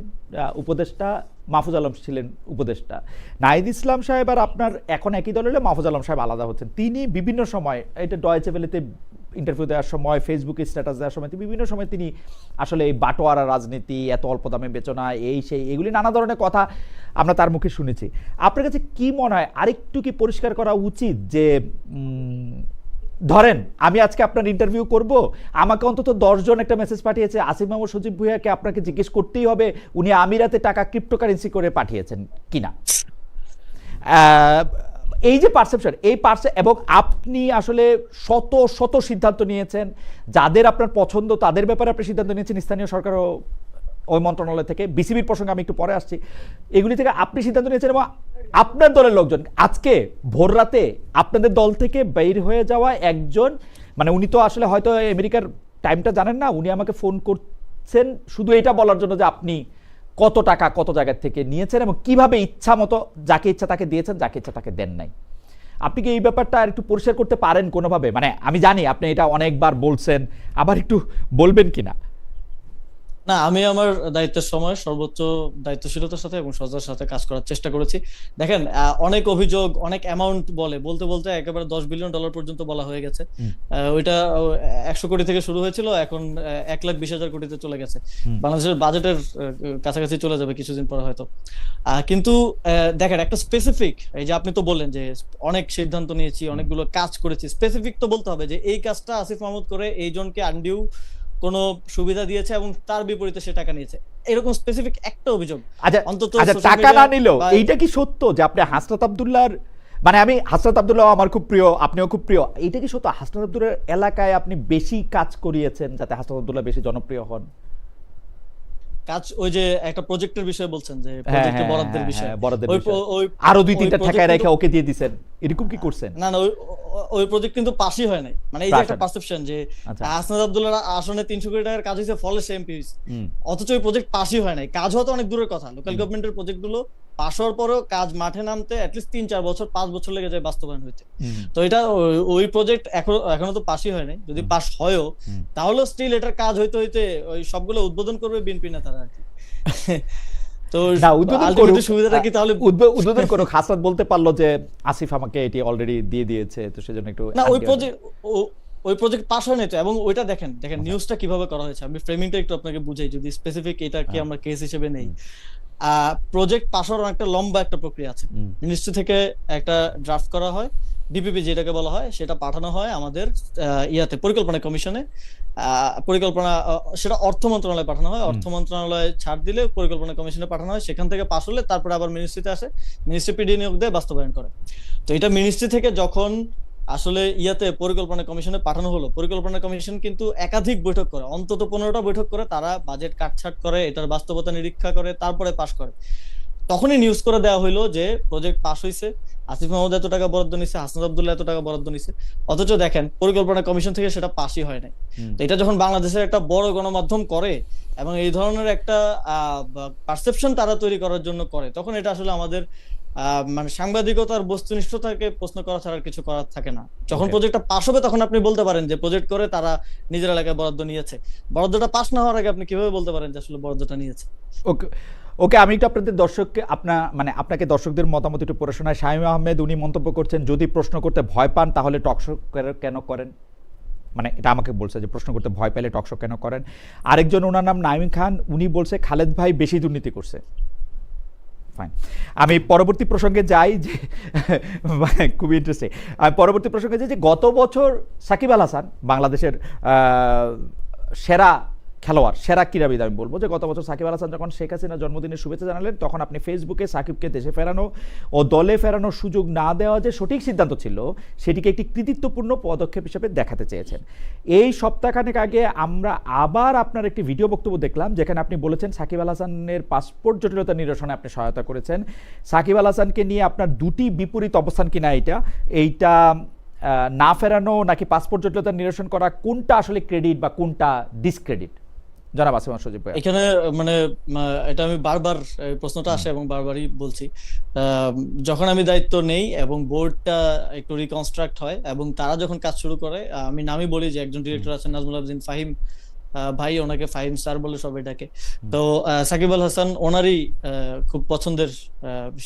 উপদেষ্টা, মাহফুজ আলম ছিলেন উপদেষ্টা। নাহিদ ইসলাম সাহেব আর আপনার এখন একই দল হলে মাহফুজ আলম সাহেব আলাদা হচ্ছেন। তিনি বিভিন্ন সময়, এটা ডয়েচে ভেলেতে ইন্টারভিউ দেওয়ার সময়, ফেসবুকে স্ট্যাটাস দেওয়ার সময়, বিভিন্ন সময় তিনি আসলে এই বাটোয়ারা রাজনীতি, এত অল্প দামে বেচনা, এই সেই এগুলি নানা ধরনের কথা আমরা তার মুখে শুনেছি। আপনার কাছে কি মনে হয় আরেকটু কি পরিষ্কার করা উচিত যে ধরেন আমি আজকে আপনার ইন্টারভিউ করব, আমাকে অন্তত 10 জন একটা মেসেজ পাঠিয়েছে, আসিফ মাহমুদ সজীব ভুঁইয়াকে আপনাকে জিজ্ঞেস করতেই হবে উনি আমিরাতে টাকা ক্রিপ্টোকারেন্সি করে পাঠিয়েছেন কিনা। এই যে পারসেপশন, এই এবং আপনি আসলে শত শত সিদ্ধান্ত নিয়েছেন, যাদের আপনার পছন্দ তাদের ব্যাপারে আপনি সিদ্ধান্ত নিয়েছেন স্থানীয় সরকার ও ওই মন্ত্রণালয় থেকে। বিসিবির প্রসঙ্গে আমি একটু পরে আসছি। এগুলি থেকে আপনি সিদ্ধান্ত নিয়েছেন এবং আপনার দলের লোকজন আজকে ভোর রাতে আপনাদের দল থেকে বের হয়ে যাওয়া একজন, মানে উনি তো আসলে হয়তো আমেরিকার টাইমটা জানেন না, উনি আমাকে ফোন করছেন শুধু এটা বলার জন্য যে আপনি কত টাকা কত জায়গা থেকে নিয়েছেন এবং কিভাবে ইচ্ছা মতো যাকে ইচ্ছা তাকে দিয়েছেন, যাকে ইচ্ছা তাকে দেন নাই। আপনি কি এই ব্যাপারটা আর একটু পরিষ্কার করতে পারেন কোনোভাবে? মানে আমি জানি আপনি এটা অনেকবার বলছেন, আবার একটু বলবেন কিনা? না, আমি আমার দায়িত্বের সময় সর্বোচ্চ দায়িত্বশীলতার সাথে এবং সততার সাথে কাজ করার চেষ্টা করেছি। দেখেন, অনেক অভিযোগ, অনেক অ্যামাউন্ট বলতে বলতে একেবারে $10 বিলিয়ন পর্যন্ত বলা হয়ে গেছে। ওইটা 100 কোটি থেকে শুরু হয়েছিল, এখন 1,20,000 কোটিতে চলে গেছে। বাংলাদেশের বাজেটের কাছাকাছি চলে যাবে কিছুদিন পরে হয়তো। কিন্তু দেখেন, একটা স্পেসিফিক, এই যে আপনি তো বললেন যে অনেক সিদ্ধান্ত নিয়েছি, অনেকগুলো কাজ করেছি, স্পেসিফিক তো বলতে হবে যে এই কাজটা আসিফ মাহমুদ করে এই জনকে আনডিউ কোনো সুবিধা দিয়েছে এবং তার বিপরীতে সে টাকা নিয়েছে, এরকম স্পেসিফিক একটা অভিযোগ অন্তত টাকা না নিলেও এইটা কি সত্য যে আপনি হাসনাত আব্দুল্লাহর, মানে আমি হাসনাত আব্দুল্লাহ আমার খুব প্রিয়, আপনিও খুব প্রিয়, এইটা কি সত্য হাসনাত আব্দুল্লাহর এলাকায় আপনি বেশি কাজ করিয়েছেন যাতে হাসনাত আব্দুল্লাহ বেশি জনপ্রিয় হন? কাজ, ওই যে একটা প্রজেক্টের বিষয়ে বলছেন যে প্রজেক্টে বরাদ্দের বিষয়, আরো 2-3টা টাকা রেখে ওকে দিয়ে দিবেন, এরকম কি করছেন? না না, ওই প্রজেক্ট কিন্তু পাসই হয় নাই। মানে এই যে একটা পারসেপশন যে হাসনাত আব্দুল্লাহ আসনে 300 কোটি টাকার কাজ হয়েছে, ফলে সে এমপি হয়েছে, অথচ ওই প্রজেক্ট পাসই হয় নাই। কাজ হওয়া তো অনেক দূরের কথা, লোকাল গভর্নমেন্টের প্রজেক্ট গুলো পাস হওয়ার পরেও কাজ মাঠে নামতে অ্যাটলিস্ট 3-4 বছর 5 বছর লেগে যায় বাস্তবায়ন হইতে। তো এটা ওই প্রজেক্ট এখনো তো পাসই হয় নাই। যদি পাস হয়ও তাহলে স্টিল এটার কাজ হইতে হইতে ওই সবগুলো উদ্বোধন করবে বিএনপি নেতারা আর কি। তো সুবিধাটা কি তাহলে উদ্বোধন করুক, হাসনাত বলতে পারলো যে আসিফ আমাকে এটি অলরেডি দিয়ে দিয়েছে, তো সেজন্য একটু না, ওই প্রজেক্ট পাস হয় নাই তো। এবং ওইটা দেখেন নিউজটা কিভাবে করা হয়েছে, আমি ফ্রেমিংটা একটু আপনাকে বুঝাই, যদি স্পেসিফিক এটা কি আমরা কেস হিসেবে নেই। প্রজেক্ট পাস হওয়ার একটা লম্বা একটা প্রক্রিয়া আছে। মিনিস্ট্রি থেকে একটা ড্রাফট করা হয়, ডিপিপি যেটাকে বলা হয়, সেটা পাঠানো হয় আমাদের পরিকল্পনা কমিশনে। পরিকল্পনা সেটা অর্থ মন্ত্রণালয়ে পাঠানো হয়, অর্থ মন্ত্রণালয়ে ছাড় দিলে পরিকল্পনা কমিশনে পাঠানো হয়, সেখান থেকে পাস হলে তারপরে আবার মিনিস্ট্রিতে আসে, মিনিস্ট্রি পিডি নিয়োগ দিয়ে বাস্তবায়ন করে। তো এটা মিনিস্ট্রি থেকে যখন আসলে পরিকল্পনা কমিশনে পাঠানো হলো, পরিকল্পনা কমিশন কিন্তু একাধিক বৈঠক করে, অন্তত 15টা বৈঠক করে, তারা বাজেট কাটছাট করে, এটার বাস্তবতা নিরীক্ষা করে, তারপরে পাস করে। তখনই নিউজ করে দেওয়া হইলো যে প্রজেক্ট পাস হয়েছে, আসিফ মাহমুদ এত টাকা বরাদ্দ নিছে, হাসনাত আব্দুল্লাহ এত টাকা বরাদ্দ নিছে, অথচ দেখেন পরিকল্পনা কমিশন থেকে সেটা পাসই হয় নাই। তো এটা যখন বাংলাদেশের একটা বড় গণমাধ্যম করে এবং এই ধরনের একটা পারসেপশন তারা তৈরি করার জন্য করে, তখন এটা আসলে আমাদের মানে সাংবাদিকতার বস্তুনিষ্ঠতাকে প্রশ্ন করা ছাড়া কিছু করার থাকে না। যখন প্রজেক্টটা পাস হবে তখন আপনি বলতে পারেন যে প্রজেক্ট করে তারা নিজের এলাকায় বরাদ্দ নিয়েছে। বরাদ্দটা পাস না হওয়ার আগে আপনি কিভাবে বলতে পারেন যে আসলে বরাদ্দটা নিয়েছে? ওকে, আমি একটু আপনাদের দর্শককে আপনাকে দর্শকদের মতামত একটু পড়ে শোনায়। শামীম আহমেদ উনি মন্তব্য করছেন, যদি প্রশ্ন করতে ভয় পান তাহলে টকশো কেন করেন, মানে এটা আমাকে বলছে যে প্রশ্ন করতে ভয় পেলে টকশো কেন করেন। আরেকজন, ওনার নাম নাইম খান, উনি বলছে খালেদ ভাই বেশি দুর্নীতি করছে। ফাইন, আমি পরবর্তী প্রসঙ্গে যাই, যে খুবই ইন্টারেস্টিং। আমি পরবর্তী প্রসঙ্গে যাই যে গত বছর সাকিব আল হাসান বাংলাদেশের সেরা খেলোয়াড়, সেরা ক্রীড়াবিদ আমি বলবো, যে গত বছর সাকিব আল হাসান যখন শেখ হাসিনার জন্মদিনের শুভেচ্ছা জানালেন তখন আপনি ফেসবুকে সাকিবকে দেশে ফেরানো ও দলে ফেরানোর সুযোগ না দেওয়া যে সঠিক সিদ্ধান্ত ছিল সেটিকে একটি কৃতিত্বপূর্ণ পদক্ষেপ হিসেবে দেখাতে চেয়েছেন। এই সপ্তাহখানেক আগে আমরা আবার আপনার একটি ভিডিও বক্তব্য দেখলাম যেখানে আপনি বলেছেন সাকিব আল হাসানের পাসপোর্ট জটিলতা নিরসনে আপনি সহায়তা করেছেন। সাকিব আল হাসানকে নিয়ে আপনার দুটি বিপরীত অবস্থান কিনা এইটা না ফেরানো নাকি পাসপোর্ট জটিলতা নিরসন করা, কোনটা আসলে ক্রেডিট বা কোনটা ডিসক্রেডিট? জনাব আসিফ মাহমুদ সজীব ভাই। এখানে মানে এটা আমি বারবার এই প্রশ্নটা আসে এবং বারবারই বলছি, যখন আমি দায়িত্ব নেই এবং বোর্ডটা একটু রিকনস্ট্রাক্ট হয় এবং তারা যখন কাজ শুরু করে, আমি নামই বলি যে একজন ডিরেক্টর আছেন নাজমুল আবদিন ফাহিম ভাই, ওনাকে ফাহিম স্যার বলে সবাই ডাকে। তো সাকিব আল হাসান ওনারই খুব পছন্দের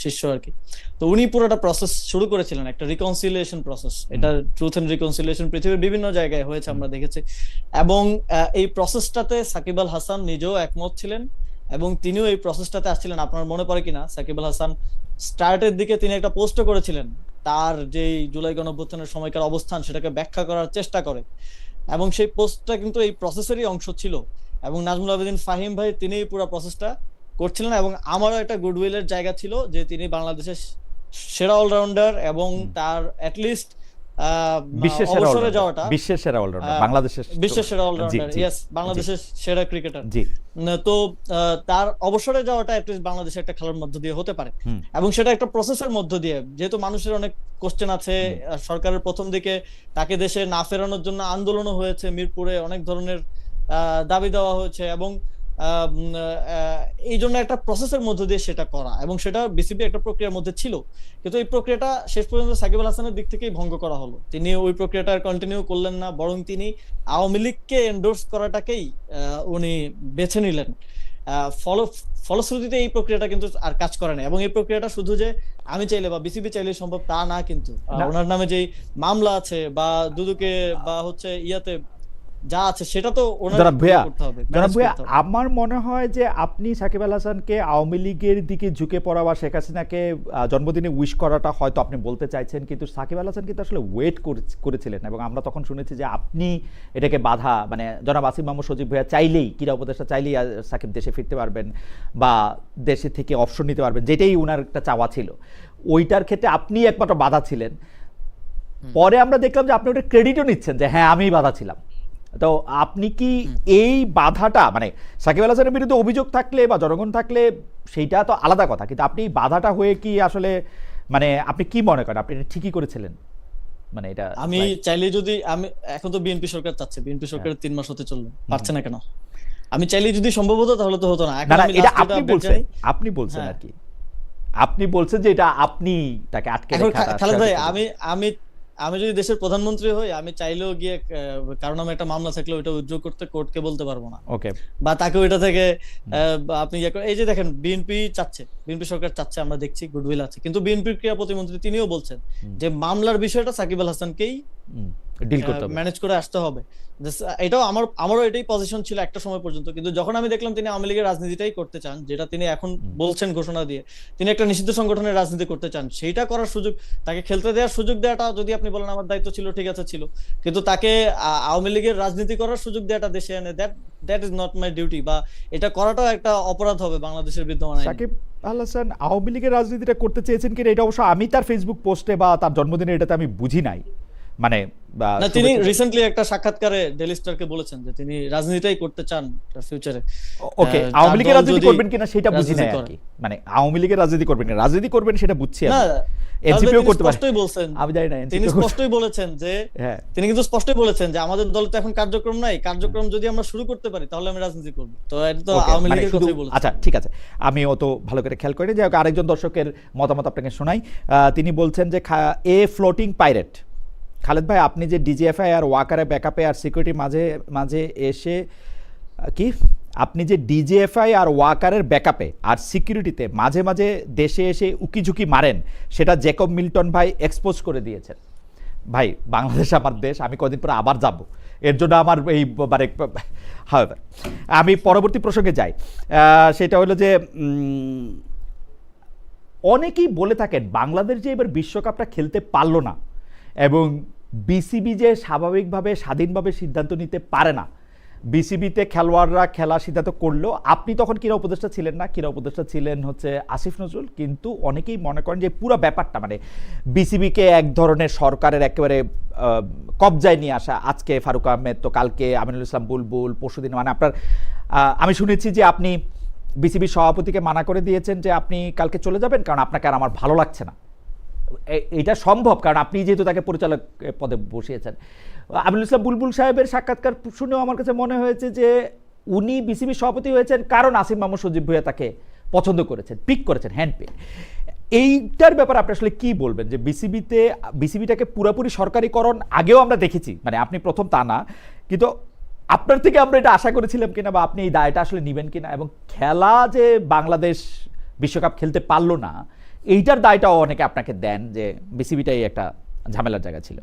শিষ্য আর কি। তো উনি পুরোটা প্রসেস শুরু করেছিলেন, একটা রিকনসিলিয়েশন প্রসেস। এটা ট্রুথ এন্ড রিকনসিলিয়েশন পৃথিবীর বিভিন্ন জায়গায় হয়েছে, আমরা দেখেছি। এবং এই প্রসেসটাতে সাকিব আল হাসান নিজেও একমত ছিলেন এবং তিনিও এই প্রসেসটাতে আসছিলেন। আপনার মনে পড়ে কিনা, সাকিব আল হাসান স্টার্টের দিকে তিনি একটা পোস্ট করেছিলেন, তার যেই জুলাই গণঅভ্যুত্থানের সময়কার অবস্থান সেটাকে ব্যাখ্যা করার চেষ্টা করে, এবং সেই পোস্টটা কিন্তু এই প্রসেসেরই অংশ ছিল। এবং নাজমুল আবেদিন ফাহিম ভাই তিনি পুরো প্রসেসটা করছিলেন, এবং আমারও একটা গুডউইলের জায়গা ছিল যে তিনি বাংলাদেশের সেরা অলরাউন্ডার এবং তার অ্যাটলিস্ট অবসরে যাওয়াটা বিশ্বের সেরা অলরাউন্ডার, বিশ্বের সেরা অলরাউন্ডার, ইয়েস, বাংলাদেশের সেরা ক্রিকেটার। জি। তো তার অবসরে যাওয়াটা অ্যাটলিস্ট বাংলাদেশে একটা খেলার মধ্য দিয়ে হতে পারে, এবং সেটা একটা প্রসেসের মধ্য দিয়ে, যেহেতু মানুষের অনেক কোশ্চেন আছে। সরকারের প্রথম দিকে তাকে দেশে না ফেরানোর জন্য আন্দোলনও হয়েছে, মিরপুরে অনেক ধরনের দাবি দেওয়া হয়েছে, এবং এই জন্য একটা প্রসেসের মধ্য দিয়ে সেটা করা, এবং সেটা বিসিবি একটা প্রক্রিয়ার মধ্যে ছিল। কিন্তু এই প্রক্রিয়াটা শেষ পর্যন্ত সাকিব আল হাসানের দিক থেকেই ভঙ্গ করা হলো। তিনি ওই প্রক্রিয়াটা কন্টিনিউ করলেন না, বরং তিনি আওয়ামী লীগকে এন্ডোর্স করাটাকেই উনি বেছে নিলেন। ফলশ্রুতিতে এই প্রক্রিয়াটা কিন্তু আর কাজ করে না, এবং এই প্রক্রিয়াটা শুধু যে আমি চাইলে বা বিসিবি চাইলে সম্ভব তা না, কিন্তু ওনার নামে যেই মামলা আছে বা দুদকে বা হচ্ছে ইয়াতে যা আছে সেটা তো জনাব ভাইয়া, আমার মনে হয় যে আপনি সাকিব আল হাসানকে আওয়ামী লীগের দিকে ঝুঁকে পড়া বা শেখ হাসিনাকে জন্মদিনে উইশ করাটা হয়তো আপনি বলতে চাইছেন, কিন্তু সাকিব আল হাসান কিন্তু আসলে ওয়েট করেছিলেন, এবং আমরা তখন শুনেছি যে আপনি এটাকে বাধা, মানে জনাব আসিফ মাহমুদ সজীব ভাইয়া চাইলেই, ক্রীড়া উপদেষ্টা চাইলেই সাকিব দেশে ফিরতে পারবেন বা দেশে থেকে অবসর নিতে পারবেন, যেটাই ওনার একটা চাওয়া ছিল, ওইটার ক্ষেত্রে আপনি একমাত্র বাধা ছিলেন। পরে আমরা দেখলাম যে আপনি ওটা ক্রেডিটও নিচ্ছেন যে হ্যাঁ আমিই বাধা ছিলাম। তো আপনি কি এই বাধাটা, মানে সাকিব আল হাসানের বিরুদ্ধে অভিযোগ থাকলে বা জনগণ থাকলে সেইটা তো আলাদা কথা, কিন্তু আপনি বাধাটা হয়ে কি আসলে, মানে আপনি কি মনে করেন আপনি এটা ঠিকই করেছিলেন? মানে এটা আমি চাইলে যদি, আমি এখন তো বিএনপি সরকার চাচ্ছে, বিএনপি সরকারের 3 মাস হতে চললো, পারছে না কেন? আমি চাইলে যদি সম্ভব হতো তাহলে তো হতো না। এটা আপনি বলছেন আর কি, আপনি বলছেন যে এটা আপনি তাকে আটকে রাখা। খালেদ ভাই, আমি যদি দেশের প্রধানমন্ত্রী হই, আমি চাইলেও গিয়ে কারণ আমি একটা মামলা থাকলে ওইটা উইথড্র করতে কোর্টকে বলতে পারবো না, ওকে, বা তাকে ওইটা থেকে আপনি এই যে দেখেন বিএনপি চাচ্ছে, বিএনপি সরকার চাচ্ছে, আমরা দেখছি গুডউইল আছে, কিন্তু বিএনপির ক্রীড়া প্রতিমন্ত্রী তিনিও বলছেন যে মামলার বিষয়টা সাকিব আল হাসানকেই ডিল করতে হবে, ম্যানেজ করে আসতে হবে। এটাও আমারও এটাই পজিশন ছিল একটা সময় পর্যন্ত, কিন্তু যখন আমি দেখলাম তিনি আওয়ামী লীগের রাজনীতিটাই করতে চান, যেটা তিনি এখন বলছেন ঘোষণা দিয়ে, তিনি একটা নিষিদ্ধ সংগঠনের রাজনীতি করতে চান, সেইটা করার সুযোগ, তাকে খেলতে দেওয়ার সুযোগ দেওয়াটা যদি আপনি বলেন আমার দায়িত্ব ছিল, ঠিক আছে ছিল, কিন্তু তাকে আওয়ামী লীগের রাজনীতি করার সুযোগ দেওয়াটা দেশে এনে, that is not my duty, বা এটা করাটাও একটা অপরাধ হবে বাংলাদেশের বিদ্যমান আইনে। সাকিব আল হাসান আওয়ামী লীগের রাজনীতিটা করতে চেয়েছেন কিনা এটা অবশ্য আমি তার ফেসবুক পোস্টে বা তার জন্মদিনে এটাতে আমি বুঝি নাই, মানে না, তিনি রিসেন্টলি একটা সাক্ষাৎকারে ডেইলি স্টারকে বলেছেন যে তিনি রাজনীতিটাই করতে চান ফিউচারে। ওকে, আওয়ামী লীগের রাজনীতি করবেন কিনা সেটা বুঝি না আর কি, মানে আওয়ামী লীগের রাজনীতি করবেন কিনা, রাজনীতি করবেন সেটা বুঝছি না, এনসিপিও করতে পারে, স্পষ্টই বলছেন, আমি জানি না, তিনি স্পষ্টই বলেছেন যে তিনি কিন্তু স্পষ্টই বলেছেন যে আমাদের দলে তো এখন কার্যক্রম নাই, কার্যক্রম যদি আমরা শুরু করতে পারি তাহলে আমি রাজনীতি করব। তো এটা তো আওয়ামী লীগের কথাই বলেছেন। আচ্ছা ঠিক আছে, আমি অত ভালো করে খেয়াল করিনি। যাই হোক, আরেকজন দর্শকের মতামত আপনাকে শোনাই। তিনি বলছেন যে এ ফ্লোটিং পাইরেট, খালেদ ভাই আপনি যে ডিজিএফআই আর ওয়াকারের ব্যাকআপে আর সিকিউরিটি মাঝে মাঝে এসে কি, আপনি যে ডিজিএফআই আর ওয়াকারের ব্যাকআপে আর সিকিউরিটিতে মাঝে মাঝে দেশে এসে উকিঝুঁকি মারেন, সেটা জ্যাকব মিল্টন ভাই এক্সপোজ করে দিয়েছেন। ভাই বাংলাদেশ আমার দেশ, আমি কদিন পরে আবার যাব, এর জন্য আমার এই মানে আমি পরবর্তী প্রসঙ্গে যাই। সেটা হলো যে অনেকেই বলে থাকেন বাংলাদেশ যে এবার বিশ্বকাপটা খেলতে পারলো না, এবং বিসিবি যে স্বাভাবিকভাবে স্বাধীনভাবে সিদ্ধান্ত নিতে পারে না, বিসিবিতে খেলোয়াড়রা খেলা সিদ্ধান্ত করলো, আপনি তখন ক্রীড়া উপদেষ্টা ছিলেন না, ক্রীড়া উপদেষ্টা ছিলেন হচ্ছে আসিফ নজরুল, কিন্তু অনেকেই মনে করেন যে পুরো ব্যাপারটা মানে বিসিবিকে এক ধরনের সরকারের একেবারে কবজায় নিয়ে আসা, আজকে ফারুক আহমেদ, তো কালকে আমিনুল ইসলাম বুলবুল, পরশুদিন মানে আপনার আমি শুনেছি যে আপনি বিসিবির সভাপতিকে মানা করে দিয়েছেন যে আপনি কালকে চলে যাবেন কারণ আপনাকে আর আমার ভালো লাগছে না। এটা সম্ভব কারণ আপনি যেহেতু তাকে পরিচালক পদে বসিয়েছেন। আমিনুল ইসলাম বুলবুল সাহেবের সাক্ষাৎকার শুনেও আমার কাছে মনে হয়েছে যে উনি বিসিবির সভাপতি হয়েছেন কারণ আসিফ মাহমুদ সজীব ভুঁইয়া তাকে পছন্দ করেছেন, পিক করেছেন, হ্যান্ড পিক। এইটার ব্যাপারে আপনি আসলে কি বলবেন যে বিসিবিটাকে পুরোপুরি সরকারিকরণ আগেও আমরা দেখেছি, মানে আপনি প্রথম তা না, কিন্তু আপনার থেকে আমরা এটা আশা করেছিলাম কিনা বা আপনি এই দায়টা আসলে নেবেন কিনা, এবং খেলা যে বাংলাদেশ বিশ্বকাপ খেলতে পারলো না এইটার দায়টাও অনেকে আপনাকে দেন যে বিসিবিটাই একটা ঝামেলার জায়গা ছিল।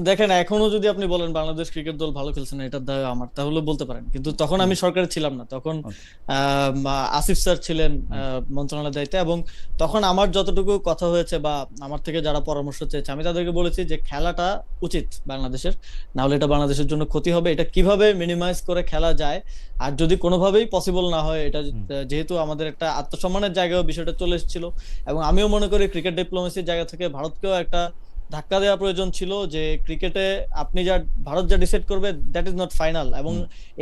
দেখেন, এখনো যদি আপনি বলেন বাংলাদেশ ক্রিকেট দল ভালো খেলছে না, এটার দায় আমার, তাহলে বলতে পারেন, কিন্তু তখন আমি সরকারে ছিলাম না, তখন আসিফ স্যার ছিলেন মন্ত্রণালয়ের দায়িত্বে, এবং তখন আমার যতটুকু কথা হয়েছে বা আমার থেকে যারা পরামর্শ চেয়েছে আমি তাদেরকে বলেছি যে খেলাটা উচিত বাংলাদেশের, না হলে এটা বাংলাদেশের জন্য ক্ষতি হবে, এটা কিভাবে মিনিমাইজ করে খেলা যায়, আর যদি কোনোভাবেই পসিবল না হয় এটা, যেহেতু আমাদের একটা আত্মসম্মানের জায়গায় বিষয়টা চলে এসেছিল, এবং আমিও মনে করি ক্রিকেট ডিপ্লোমেসির জায়গা থেকে ভারতকেও একটা ধাক্কা দেওয়া প্রয়োজন ছিল যে ক্রিকেটে আপনি যা ভারত যা ডিসাইড করবে দ্যাট ইজ নট ফাইনাল। এবং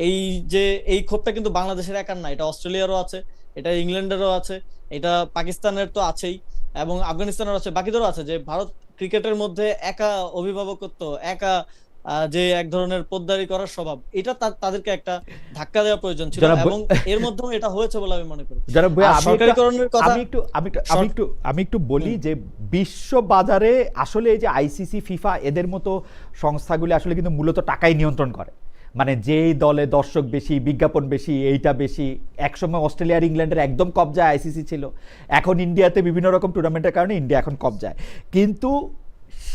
এই যে এই ক্ষোভটা কিন্তু বাংলাদেশের একার না, এটা অস্ট্রেলিয়ারও আছে, এটা ইংল্যান্ডেরও আছে, এটা পাকিস্তানের তো আছেই, এবং আফগানিস্তানেরও আছে, বাকিদেরও আছে, যে ভারত ক্রিকেটের মধ্যে একা অভিভাবকত্ব, একা যে এক ধরনের পোদ্দারি করার স্বভাব, এটা তাদেরকে একটা ধাক্কা দেওয়া প্রয়োজন ছিল, এবং এর মাধ্যমে এটা হয়েছে বলে আমি মনে করি। সরকারিকরণের কথা আমি একটু বলি যে বিশ্ব বাজারে আসলে এই যে আইসিসি, ফিফা, এদের মতো সংস্থাগুলি আসলে কিন্তু মূলত টাকাই নিয়ন্ত্রণ করে, মানে যেই দলে দর্শক বেশি, বিজ্ঞাপন বেশি, এইটা বেশি। একসময় অস্ট্রেলিয়ার, ইংল্যান্ডের একদম কবজায় আইসিসি ছিল, এখন ইন্ডিয়াতে বিভিন্ন রকম টুর্নামেন্টের কারণে ইন্ডিয়া এখন কবজায়, কিন্তু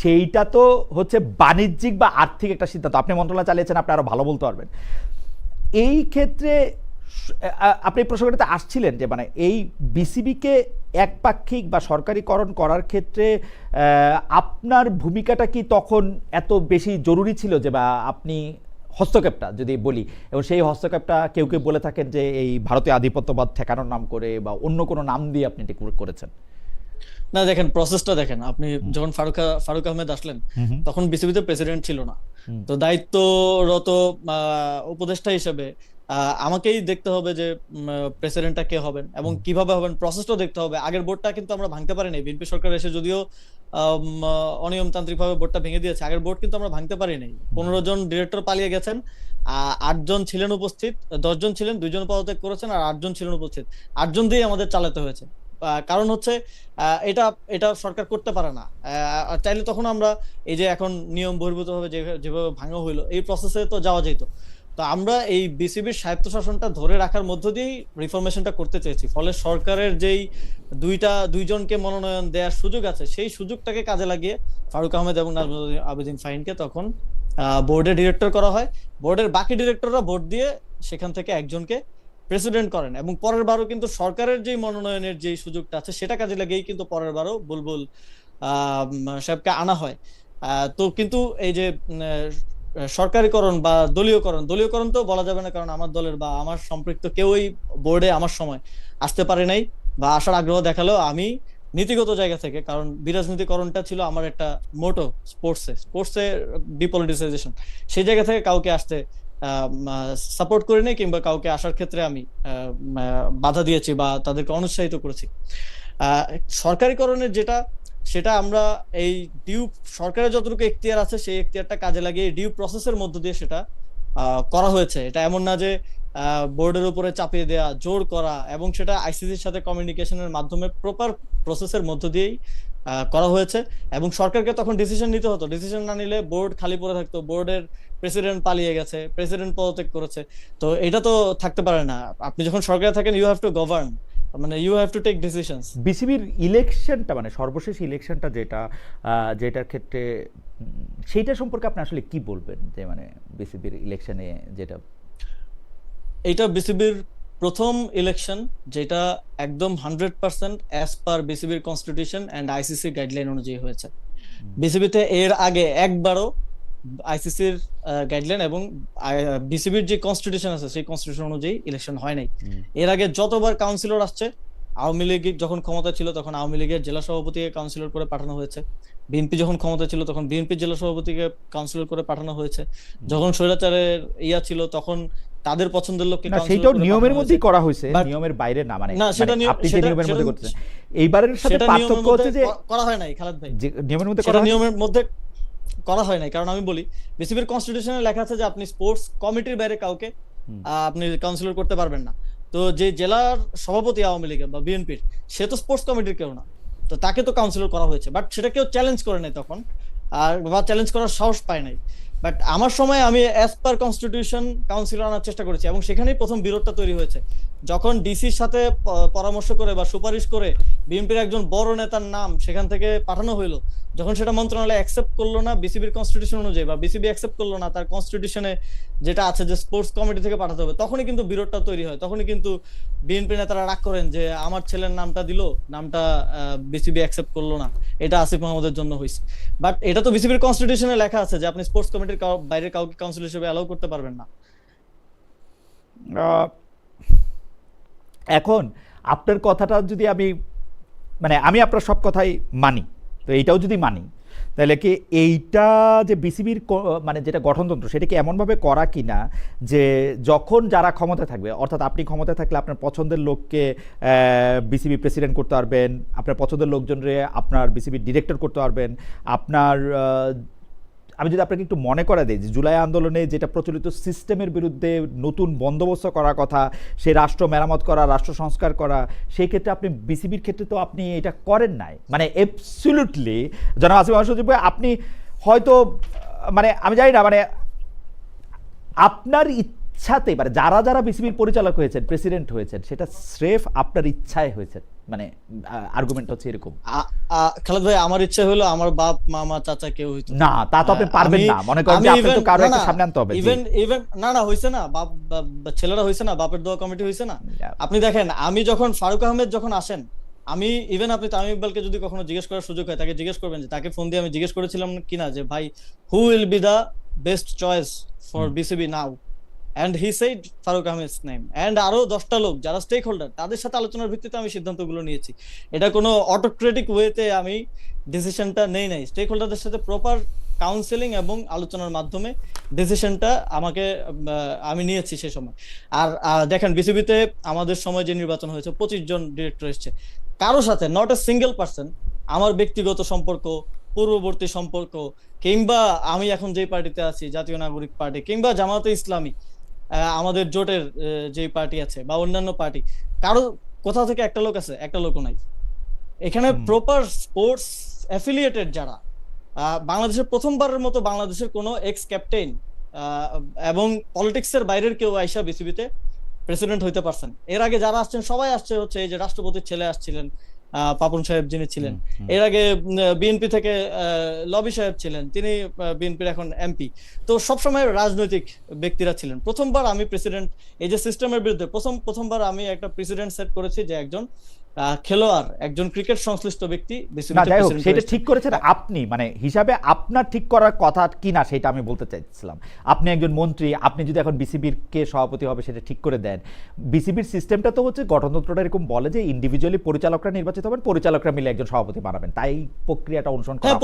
সেইটা তো হচ্ছে বাণিজ্যিক বা আর্থিক একটা সিদ্ধান্ত। আপনি মন্ত্রণালয় চালিয়েছেন, আপনি আরো ভালো বলতে পারবেন। এই ক্ষেত্রে আপনি প্রসঙ্গটাতে আসছিলেন যে মানে এই বিসিবিকে একপাক্ষিক বা সরকারিকরণ করার ক্ষেত্রে আপনার ভূমিকাটা কি তখন এত বেশি জরুরি ছিল যে, বা আপনি হস্তক্ষেপটা যদি বলি, এবং সেই হস্তক্ষেপটা কেউ কেউ বলে থাকেন যে এই ভারতীয় আধিপত্যবাদ ঠেকানোর নাম করে বা অন্য কোনো নাম দিয়ে আপনি এটি করেছেন? না, দেখেন প্রসেসটা দেখেন, আপনি যখন ফারুক আহমেদ আসলেন তখন বিসিবিতে প্রেসিডেন্ট ছিল না, তো দায়িত্বরত উপদেষ্টা হিসেবে আমাকেই দেখতে হবে যে প্রেসিডেন্টটা কে হবেন এবং কিভাবে হবেন, প্রসেসটা দেখতে হবে। আগের বোর্ডটা কিন্তু আমরা ভাঙতে পারিনি, বিএনপি সরকার এসে যদিও অনিয়মতান্ত্রিক ভাবে বোর্ডটা ভেঙে দিয়েছে, আগের বোর্ড কিন্তু আমরা ভাঙতে পারিনি। 15 জন ডিরেক্টর পালিয়ে গেছেন, 8 জন ছিলেন উপস্থিত, 10 জন ছিলেন, 2 জন পদত্যাগ করেছেন, আর 8 জন ছিলেন উপস্থিত, 8 জন দিয়ে আমাদের চালাতে হয়েছে। কারণ হচ্ছে এটা এটা সরকার করতে পারে না, চাইলে তখন আমরা এই যে এখন নিয়ম বহির্ভূত ভাবে যেভাবে ভাঙা হইলো এই প্রসেসে তো যাওয়া যেত। তো আমরা এই বিসিবির স্বায়ত্তশাসনটা ধরে রাখার মধ্য দিয়েই রিফরমেশনটা করতে চেয়েছি, ফলে সরকারের যেই দুইজনকে মনোনয়ন দেওয়ার সুযোগ আছে সেই সুযোগটাকে কাজে লাগিয়ে ফারুক আহমেদ এবং নাজমুল আবেদিন ফাহিমকে তখন বোর্ডের ডিরেক্টর করা হয়। বোর্ডের বাকি ডিরেক্টররা ভোট দিয়ে সেখান থেকে একজনকে প্রেসিডেন্ট করেন, এবং পরের বারও কিন্তু সরকারের যে মনোনয়নের যে সুযোগটা আছে সেটা কাজে লাগিয়েই কিন্তু পরের বারও বুলবুল সাহেবকে আনা হয়। তো কিন্তু এই যে সরকারিকরণ বা দলীয়করণ তো বলা যাবে না, কারণ আমার দলের বা আমার সম্পৃক্ত কেউই বোর্ডে আমার সময় আসতে পারে নাই বা আসার আগ্রহ দেখালেও আমি নীতিগত জায়গা থেকে, কারণ বিরাজনীতিকরণটা ছিল আমার একটা মোটো স্পোর্টসে ডিপলিটিসাইজেশন, সেই জায়গা থেকে কাউকে আসতে সাপোর্ট করি নাই, কিংবা কাউকে আসার ক্ষেত্রে আমি বাধা দিয়েছি বা তাদেরকে অনুৎসাহিত করেছি। সরকারিকরণের সেটা আমরা এই ডিউ সরকারের যতটুকু এখতিয়ার আছে সেই এখতিয়ারটা কাজে লাগিয়ে ডিউ প্রসেসের মধ্য দিয়ে সেটা করা হয়েছে। এটা এমন না যে বোর্ডের উপরে চাপিয়ে দেয়া, জোর করা, এবং সেটা আইসিসির সাথে কমিউনিকেশনের মাধ্যমে প্রপার প্রসেসের মধ্য দিয়েই করা হয়েছে। এবং সরকারকে তখন ডিসিশন নিতে হতো, ডিসিশন না নিলে বোর্ড খালি পড়ে থাকতো, বোর্ডের প্রেসিডেন্ট পালিয়ে গেছে, প্রেসিডেন্ট পদত্যাগ করেছে, তো এটা তো থাকতে পারে না। আপনি যখন সরকারে থাকেন ইউ হ্যাভ টু গভর্ন, মানে you have to take decisions. বিসিবির ইলেকশনটা মানে সর্বশেষ ইলেকশনটা যেটার ক্ষেত্রে সেইটা সম্পর্কে আপনি আসলে কি বলবেন, যে মানে বিসিবির ইলেকশনে যেটা, এইটা বিসিবির প্রথম ইলেকশন যেটা একদম 100% অ্যাজ পার বিসিবির কনস্টিটিউশন এন্ড আইসিসি গাইডলাইন অনুযায়ী হয়েছে। বিসিবিতে এর আগে একবারও আইসিসির গাইডলাইন এবং বিসিবির যে কনস্টিটিউশন আছে সেই কনস্টিটিউশন অনুযায়ী ইলেকশন হয় নাই। এর আগে যতবার কাউন্সিলর আসছে, আওয়ামী লীগ যখন ক্ষমতা ছিল তখন আওয়ামী লীগের জেলা সভাপতিকে কাউন্সিলর করে পাঠানো হয়েছে, বিএনপি যখন ক্ষমতা ছিল তখন বিএনপির জেলা সভাপতিকে কাউন্সিলর করে পাঠানো হয়েছে, যখন স্বৈরাচারের ছিল তখন তাদের পছন্দের লোককে না, কাউন্সিলর সেটাও করে নিয়মের পাঠানো মধ্যেই হয়েছে। করা হয়েছে, But- নিয়মের বাইরে না। মানে না, সেটা মানে আপনি যে সেটা- নিয়মের মধ্যে সেটা- করতেছেন, এইবারের সাথে সেটা নিয়মের পার্থক্য মধ্যে হচ্ছে যে করা হয় নাই খালেদ ভাই, যে নিয়মের মধ্যে সেটা করা হয়। নিয়মের মধ্যে করা হয় নাই। কারণ আমি বলি, বিসিবির কনস্টিটিউশনে লেখা আছে যে আপনি স্পোর্টস কমিটির বাইরে কাউকে আপনি কাউন্সিলর করতে পারবেন না। তো যে জেলার সভাপতি আওয়ামী লীগের বা বিএনপির, সে তো স্পোর্টস কমিটির কেউ না, তো তাকে তো কাউন্সিলর করা হয়েছে, বাট সেটা কেউ চ্যালেঞ্জ করে নাই তখন, আর বা চ্যালেঞ্জ করার সাহস পায় নাই। বাট আমার সময় আমি অ্যাজ পার কনস্টিটিউশন কাউন্সিলর আনার চেষ্টা করেছি, এবং সেখানেই প্রথম বিরোধটা তৈরি হয়েছে, যখন ডিসির সাথে পরামর্শ করে বা সুপারিশ করে বিএনপির একজন বড় নেতার নাম সেখান থেকে পাঠানো হইলো, যখন সেটা মন্ত্রণালয় অ্যাকসেপ্ট করলো না বিসিবির কনস্টিটিউশন অনুযায়ী, বা বিসিবি অ্যাকসেপ্ট করলো না তার কনস্টিটিউশনে যেটা আছে যে স্পোর্টস কমিটি থেকে পাঠাতে হবে, তখনই কিন্তু বিরোধটা তৈরি হয়। তখনই কিন্তু বিএনপি নেতারা রাগ করেন যে আমার ছেলের নামটা দিল, নামটা বিসিবি অ্যাকসেপ্ট করলো না, এটা আসিফ মাহমুদের জন্য হয়েছে। বাট এটা তো বিসিবির কনস্টিটিউশনে লেখা আছে যে আপনি স্পোর্টস কমিটির বাইরে কাউকে কাউন্সিলর হিসেবে অ্যালাউ করতে পারবেন না। আহ, এখন আপনার কথাটা যদি আমি মানে আমি আপনার সব কথাই মানি, তো এইটাও যদি মানি, তাহলে কি এইটা যে বিসিবির মানে যেটা গঠনতন্ত্র সেটা কি এমনভাবে করা কিনা যে যখন যারা ক্ষমতা থাকবে, অর্থাৎ আপনি ক্ষমতায় থাকলে আপনার পছন্দের লোককে বিসিবি প্রেসিডেন্ট করতে পারবেন, আপনার পছন্দের লোকজনরে আপনার বিসিবি ডিরেক্টর করতে পারবেন, আপনার আমি যদি আপনাকে একটু মনে করা দিই যে জুলাই আন্দোলনে যেটা প্রচলিত সিস্টেমের বিরুদ্ধে নতুন বন্দোবস্ত করার কথা, সে রাষ্ট্র মেরামত করা, রাষ্ট্র সংস্কার করা, সেই ক্ষেত্রে আপনি বিসিবির ক্ষেত্রে তো আপনি এটা করেন নাই। মানে অ্যাবসলিউটলি জনাব আসিফ মাহমুদ সজীব ভাই, আপনি হয়তো মানে আমি জানি না, মানে আপনার ইচ্ছাতে, মানে যারা যারা বিসিবির পরিচালক হয়েছেন, প্রেসিডেন্ট হয়েছেন, সেটা স্রেফ আপনার ইচ্ছায় হয়েছে, মানে আর্গুমেন্ট হচ্ছে এরকম। খালেদ ভাই, আমার ইচ্ছে হলো আমার বাপ মামা চাচা কেউ হইতো না, তা তো আপনি পারবেন না, মনে করেন যে আপনি তো কারো একটা সামনে আনতে হবে। ইভেন না হইছে না, বাপ ছেলেরা হইছে না, বাপের দোয়া কমিটি হইছে না। আপনি দেখেন, আমি যখন ফারুক আহমেদ যখন আসেন, আমি ইভেন আপনি তামিম ইকবালকে যদি কখনো জিজ্ঞেস করার সুযোগ হয়, তাকে জিজ্ঞেস করবেন যে তাকে ফোন দিয়ে আমি জিজ্ঞেস করেছিলাম কিনা যে ভাই, who will be the best choice for BCB now, and he said Farooq Ahmed's name, and আরো 10টা লোক যারা স্টেক হোল্ডার, তাদের সাথে আলোচনার ভিত্তিতে আমি সিদ্ধান্তগুলো নিয়েছি। এটা কোনো অটোক্রেটিক ওয়েতে আমি ডিসিশনটা নেই নাই, স্টেক হোল্ডারদের সাথে প্রপার কাউন্সেলিং এবং আলোচনার মাধ্যমে ডিসিশনটা আমি নিয়েছি সে সময়। আর দেখেন, বিসিবিতে আমাদের সময় যে নির্বাচন হয়েছে 25 জন ডিরেক্টর এসেছে, কারো সাথে নট এ সিঙ্গেল পার্সন আমার ব্যক্তিগত সম্পর্ক, পূর্ববর্তী সম্পর্ক, কিংবা আমি এখন যে পার্টিতে আছি জাতীয় নাগরিক পার্টি কিংবা জামায়াতে ইসলামী, আমাদের জোটের যে পার্টি আছে বা অন্যান্য পার্টি, কারো কোথাও থেকে একটা লোক আছে, একটা লোকও নাই এখানে। প্রপার স্পোর্টস অ্যাফিলিয়েটেড যারা, বাংলাদেশের প্রথমবারের মতো বাংলাদেশের কোনো এক্স ক্যাপ্টেন এবং পলিটিক্সের বাইরের কেউ আইসা বিসিবিতে প্রেসিডেন্ট হইতে পারছেন। এর আগে যারা আসছেন সবাই আসছে হচ্ছে এই যে রাষ্ট্রপতির ছেলে আসছিলেন, পাপন সাহেব যিনি ছিলেন, এর আগে বিএনপি থেকে লবি সাহেব ছিলেন, তিনি বিএনপির এখন এমপি। তো সবসময় রাজনৈতিক ব্যক্তিরা ছিলেন। প্রথমবার আমি প্রেসিডেন্ট, এই যে সিস্টেমের বিরুদ্ধে প্রথমবার আমি একটা প্রেসিডেন্ট সেট করেছি যে একজন খেলোয়াড়, একজন ক্রিকেট সংশ্লিষ্ট ব্যক্তি না, যাই হোক, সেটা ঠিক করেছেন আপনি, মানে হিসাবে আপনার ঠিক করার কথা কি না সেটা আমি বলতে চাইছিলাম। আপনি একজন মন্ত্রী, আপনি যদি এখন বিসিবির কে সভাপতি হবে সেটা ঠিক করে দেন। বিসিবির সিস্টেমটা তো হচ্ছে, গঠনতন্ত্রটা এরকম বলে যে ইন্ডিভিজুয়ালি পরিচালকরা নির্বাচিত হবেন, পরিচালকরা মিলে একজন সভাপতি বানাবেন, তাই প্রক্রিয়াটা অনুসরণ করা হয়।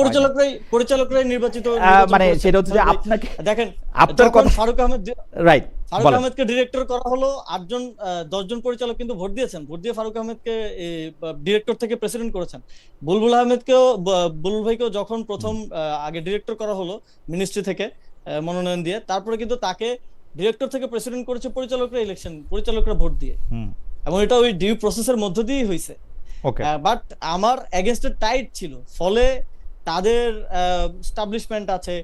পরিচালকরাই নির্বাচিত, মানে সেটা হচ্ছে যে আপনাকে দেখেন, আপনার কথা ফারুক আহমেদ, রাইট, ফারুক আহমেদকে ডিরেক্টর করা হলো, 10 জন পরিচালক কিন্তু ভোট দিয়েছেন, ভোট দিয়ে ফারুক আহমেদকে ডিরেক্টর থেকে প্রেসিডেন্ট করেছেন। বুলবুল আহমেদকেও, বুলবুল ভাইকেও যখন প্রথম আগে ডিরেক্টর করা হলো মিনিস্ট্রি থেকে মনোনয়ন দিয়ে, তারপরে কিন্তু তাকে ডিরেক্টর থেকে প্রেসিডেন্ট করেছে পরিচালকরা ভোট দিয়ে, এবং এটা ওই ডিউ প্রসেসের মধ্য দিয়েই হয়েছে। বাট আমার এগেইনস্টে টাইট ছিল, ফলে তাদের এস্টাবলিশমেন্ট আছে,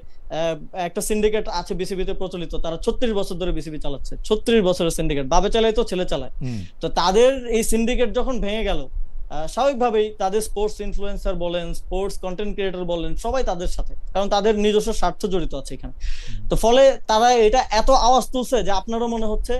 একটা সিন্ডিকেট আছে বিসিবিতে প্রচলিত, তারা 36 বছর ধরে বিসিবি চালাচ্ছে, 36 বছরের সিন্ডিকেট, বাবে চালায় তো ছেলে চালায়। তো তাদের এই সিন্ডিকেট যখন ভেঙে গেল, স্বাভাবিকভাবেই তাদের স্পোর্টস ইনফ্লুয়েন্সার বলেন, স্পোর্টস কন্টেন্ট ক্রিয়েটর বলেন, সবাই তাদের সাথে, কারণ তাদের নিজস্ব স্বার্থ জড়িত আছে এখানে। তো ফলে তারা এটা এত আওয়াজ তুলছে যে আপনারও মনে হচ্ছে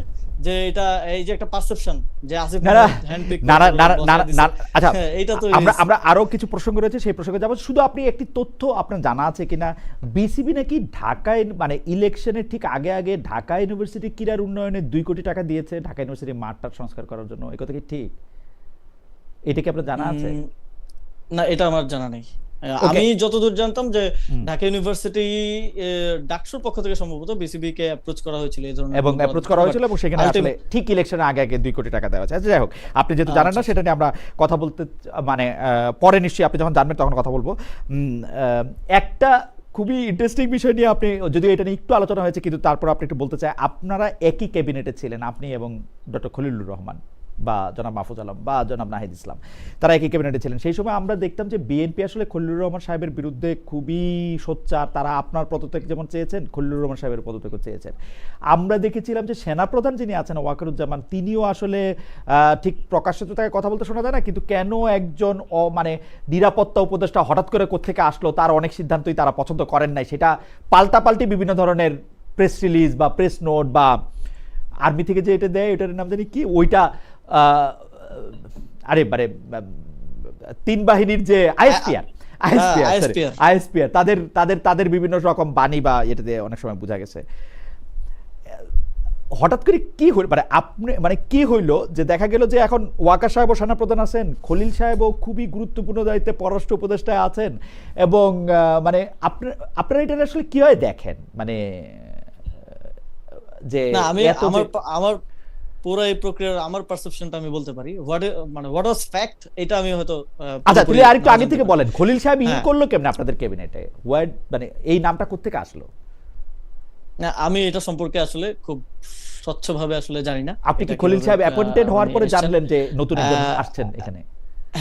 যে এটা এই যে একটা পারসেপশন যে আসিফ না না মাহমুদ হ্যান্ডপিক না না না না বসায় না, দিছে, আচ্ছা এটা তো আমরা আমরা আরো কিছু প্রসঙ্গ রয়েছে, সেই প্রসঙ্গে যাবো। শুধু আপনি একটি তথ্য আপনার জানা আছে কিনা, বিসিবি নাকি ঢাকায় মানে ইলেকশনের ঠিক আগে আগে ঢাকা ইউনিভার্সিটি ক্রীড়ার উন্নয়নে 2 কোটি টাকা দিয়েছে ঢাকা ইউনিভার্সিটি মাঠটার সংস্কার করার জন্য, এই কথা কি ঠিক? এটা কি আপনার জানা আছে? না, এটা আমার জানা নেই। ওকে। আমি যতদূর জানতাম যে হুম। ঢাকা ইউনিভার্সিটি ডাকসুর পক্ষ থেকে সম্ভবত বিসিবি কে অ্যাপ্রোচ করা হয়েছিল এই ধরনের এবং কোনো অ্যাপ্রোচ পরামর্শ, করা বাট হয়েছিল এবং সেখানে আসলে আলটিমেট ঠিক ইলেকশনের আগে আগে 2 কোটি টাকা দেওয়া আছে। আচ্ছা যাই হোক, আপনি যেহেতু জানেন না আচ্ছা সেটা নিয়ে আমরা কথা বলতে মানে পরে নিশ্চয়ই আপনি যখন জানবেন তখন কথা বলবো। একটা খুবই ইন্টারেস্টিং বিষয় নিয়ে আপনি, যদিও এটা নিয়ে একটু আলোচনা হয়েছে কিন্তু তারপর আপনি একটু বলতে চাই, আপনারা একই ক্যাবিনেটে ছিলেন, আপনি এবং ডক্টর খলিলুর রহমান বা জনাব মাহফুজ আলম বা জনাব নাহিদ ইসলাম, তারা একই ক্যাবিনেটে ছিলেন। সেই সময় আমরা দেখতাম যে বিএনপি আসলে খলিলুর রহমান সাহেবের বিরুদ্ধে খুবই সোচ্চার। তারা আপনার পদত্যাগ যেমন চেয়েছেন, খলিলুর রহমান সাহেবের পদত্যাগও চেয়েছেন। আমরা দেখেছিলাম যে সেনাপ্রধান যিনি আছেন ওয়াকারুজ্জামান, তিনিও আসলে ঠিক প্রকাশ্যে তো তাকে কথা বলতে শোনা যায় না, কিন্তু কেন একজন মানে নিরাপত্তা উপদেষ্টা হঠাৎ করে কোত্থেকে আসলো, তার অনেক সিদ্ধান্তই তারা পছন্দ করেন নাই। সেটা পাল্টাপাল্টি বিভিন্ন ধরনের প্রেস রিলিজ বা প্রেস নোট বা আর্মি থেকে যে এটা দেয় এটার নাম জানি কি, ওইটা আরে মানে 3 বাহিনীর যে আইএসপিআর আইএসপিআর আইএসপিআর তাদের তাদের তাদের বিভিন্ন রকম বাণী বা এটাতে অনেক সময় বোঝা গেছে। হঠাৎ করে কি হইল মানে আপনি মানে কি হইল যে দেখা গেল যে এখন ওয়াকার সাহেব ও সেনাপ্রধান আছেন, খলিল সাহেবও খুবই গুরুত্বপূর্ণ দায়িত্বে পররাষ্ট্র উপদেষ্টায় আছেন, এবং মানে আপনারা এটা আসলে কি হয় দেখেন মানে যে না, আমি এত আমার যে আমার পুরো এই প্রক্রিয়ার আমার পারসেপশনটা আমি বলতে পারি, হোয়াট ওয়াজ ফ্যাক্ট এটা আমি হয়তো আচ্ছা পুরোপুরি তাহলে আরেকটু নাও আগে জানতে থেকে পারি। বলেন খলিল সাহেব ইন হ্যাঁ, করলো কেমনে আপনাদের ক্যাবিনেটে, ওয়ার্ড মানে এই নামটা কোত্থেকে আসলো? না, আমি এটা সম্পর্কে আসলে খুব স্বচ্ছভাবে আসলে জানি না আপনি কি এটা খলিল কিভাবে সাহেব অ্যাপয়েন্টেড হওয়ার উনি পরে এসেছেন। জানলেন যে নতুন একজন আহ, আসছেন এখানে?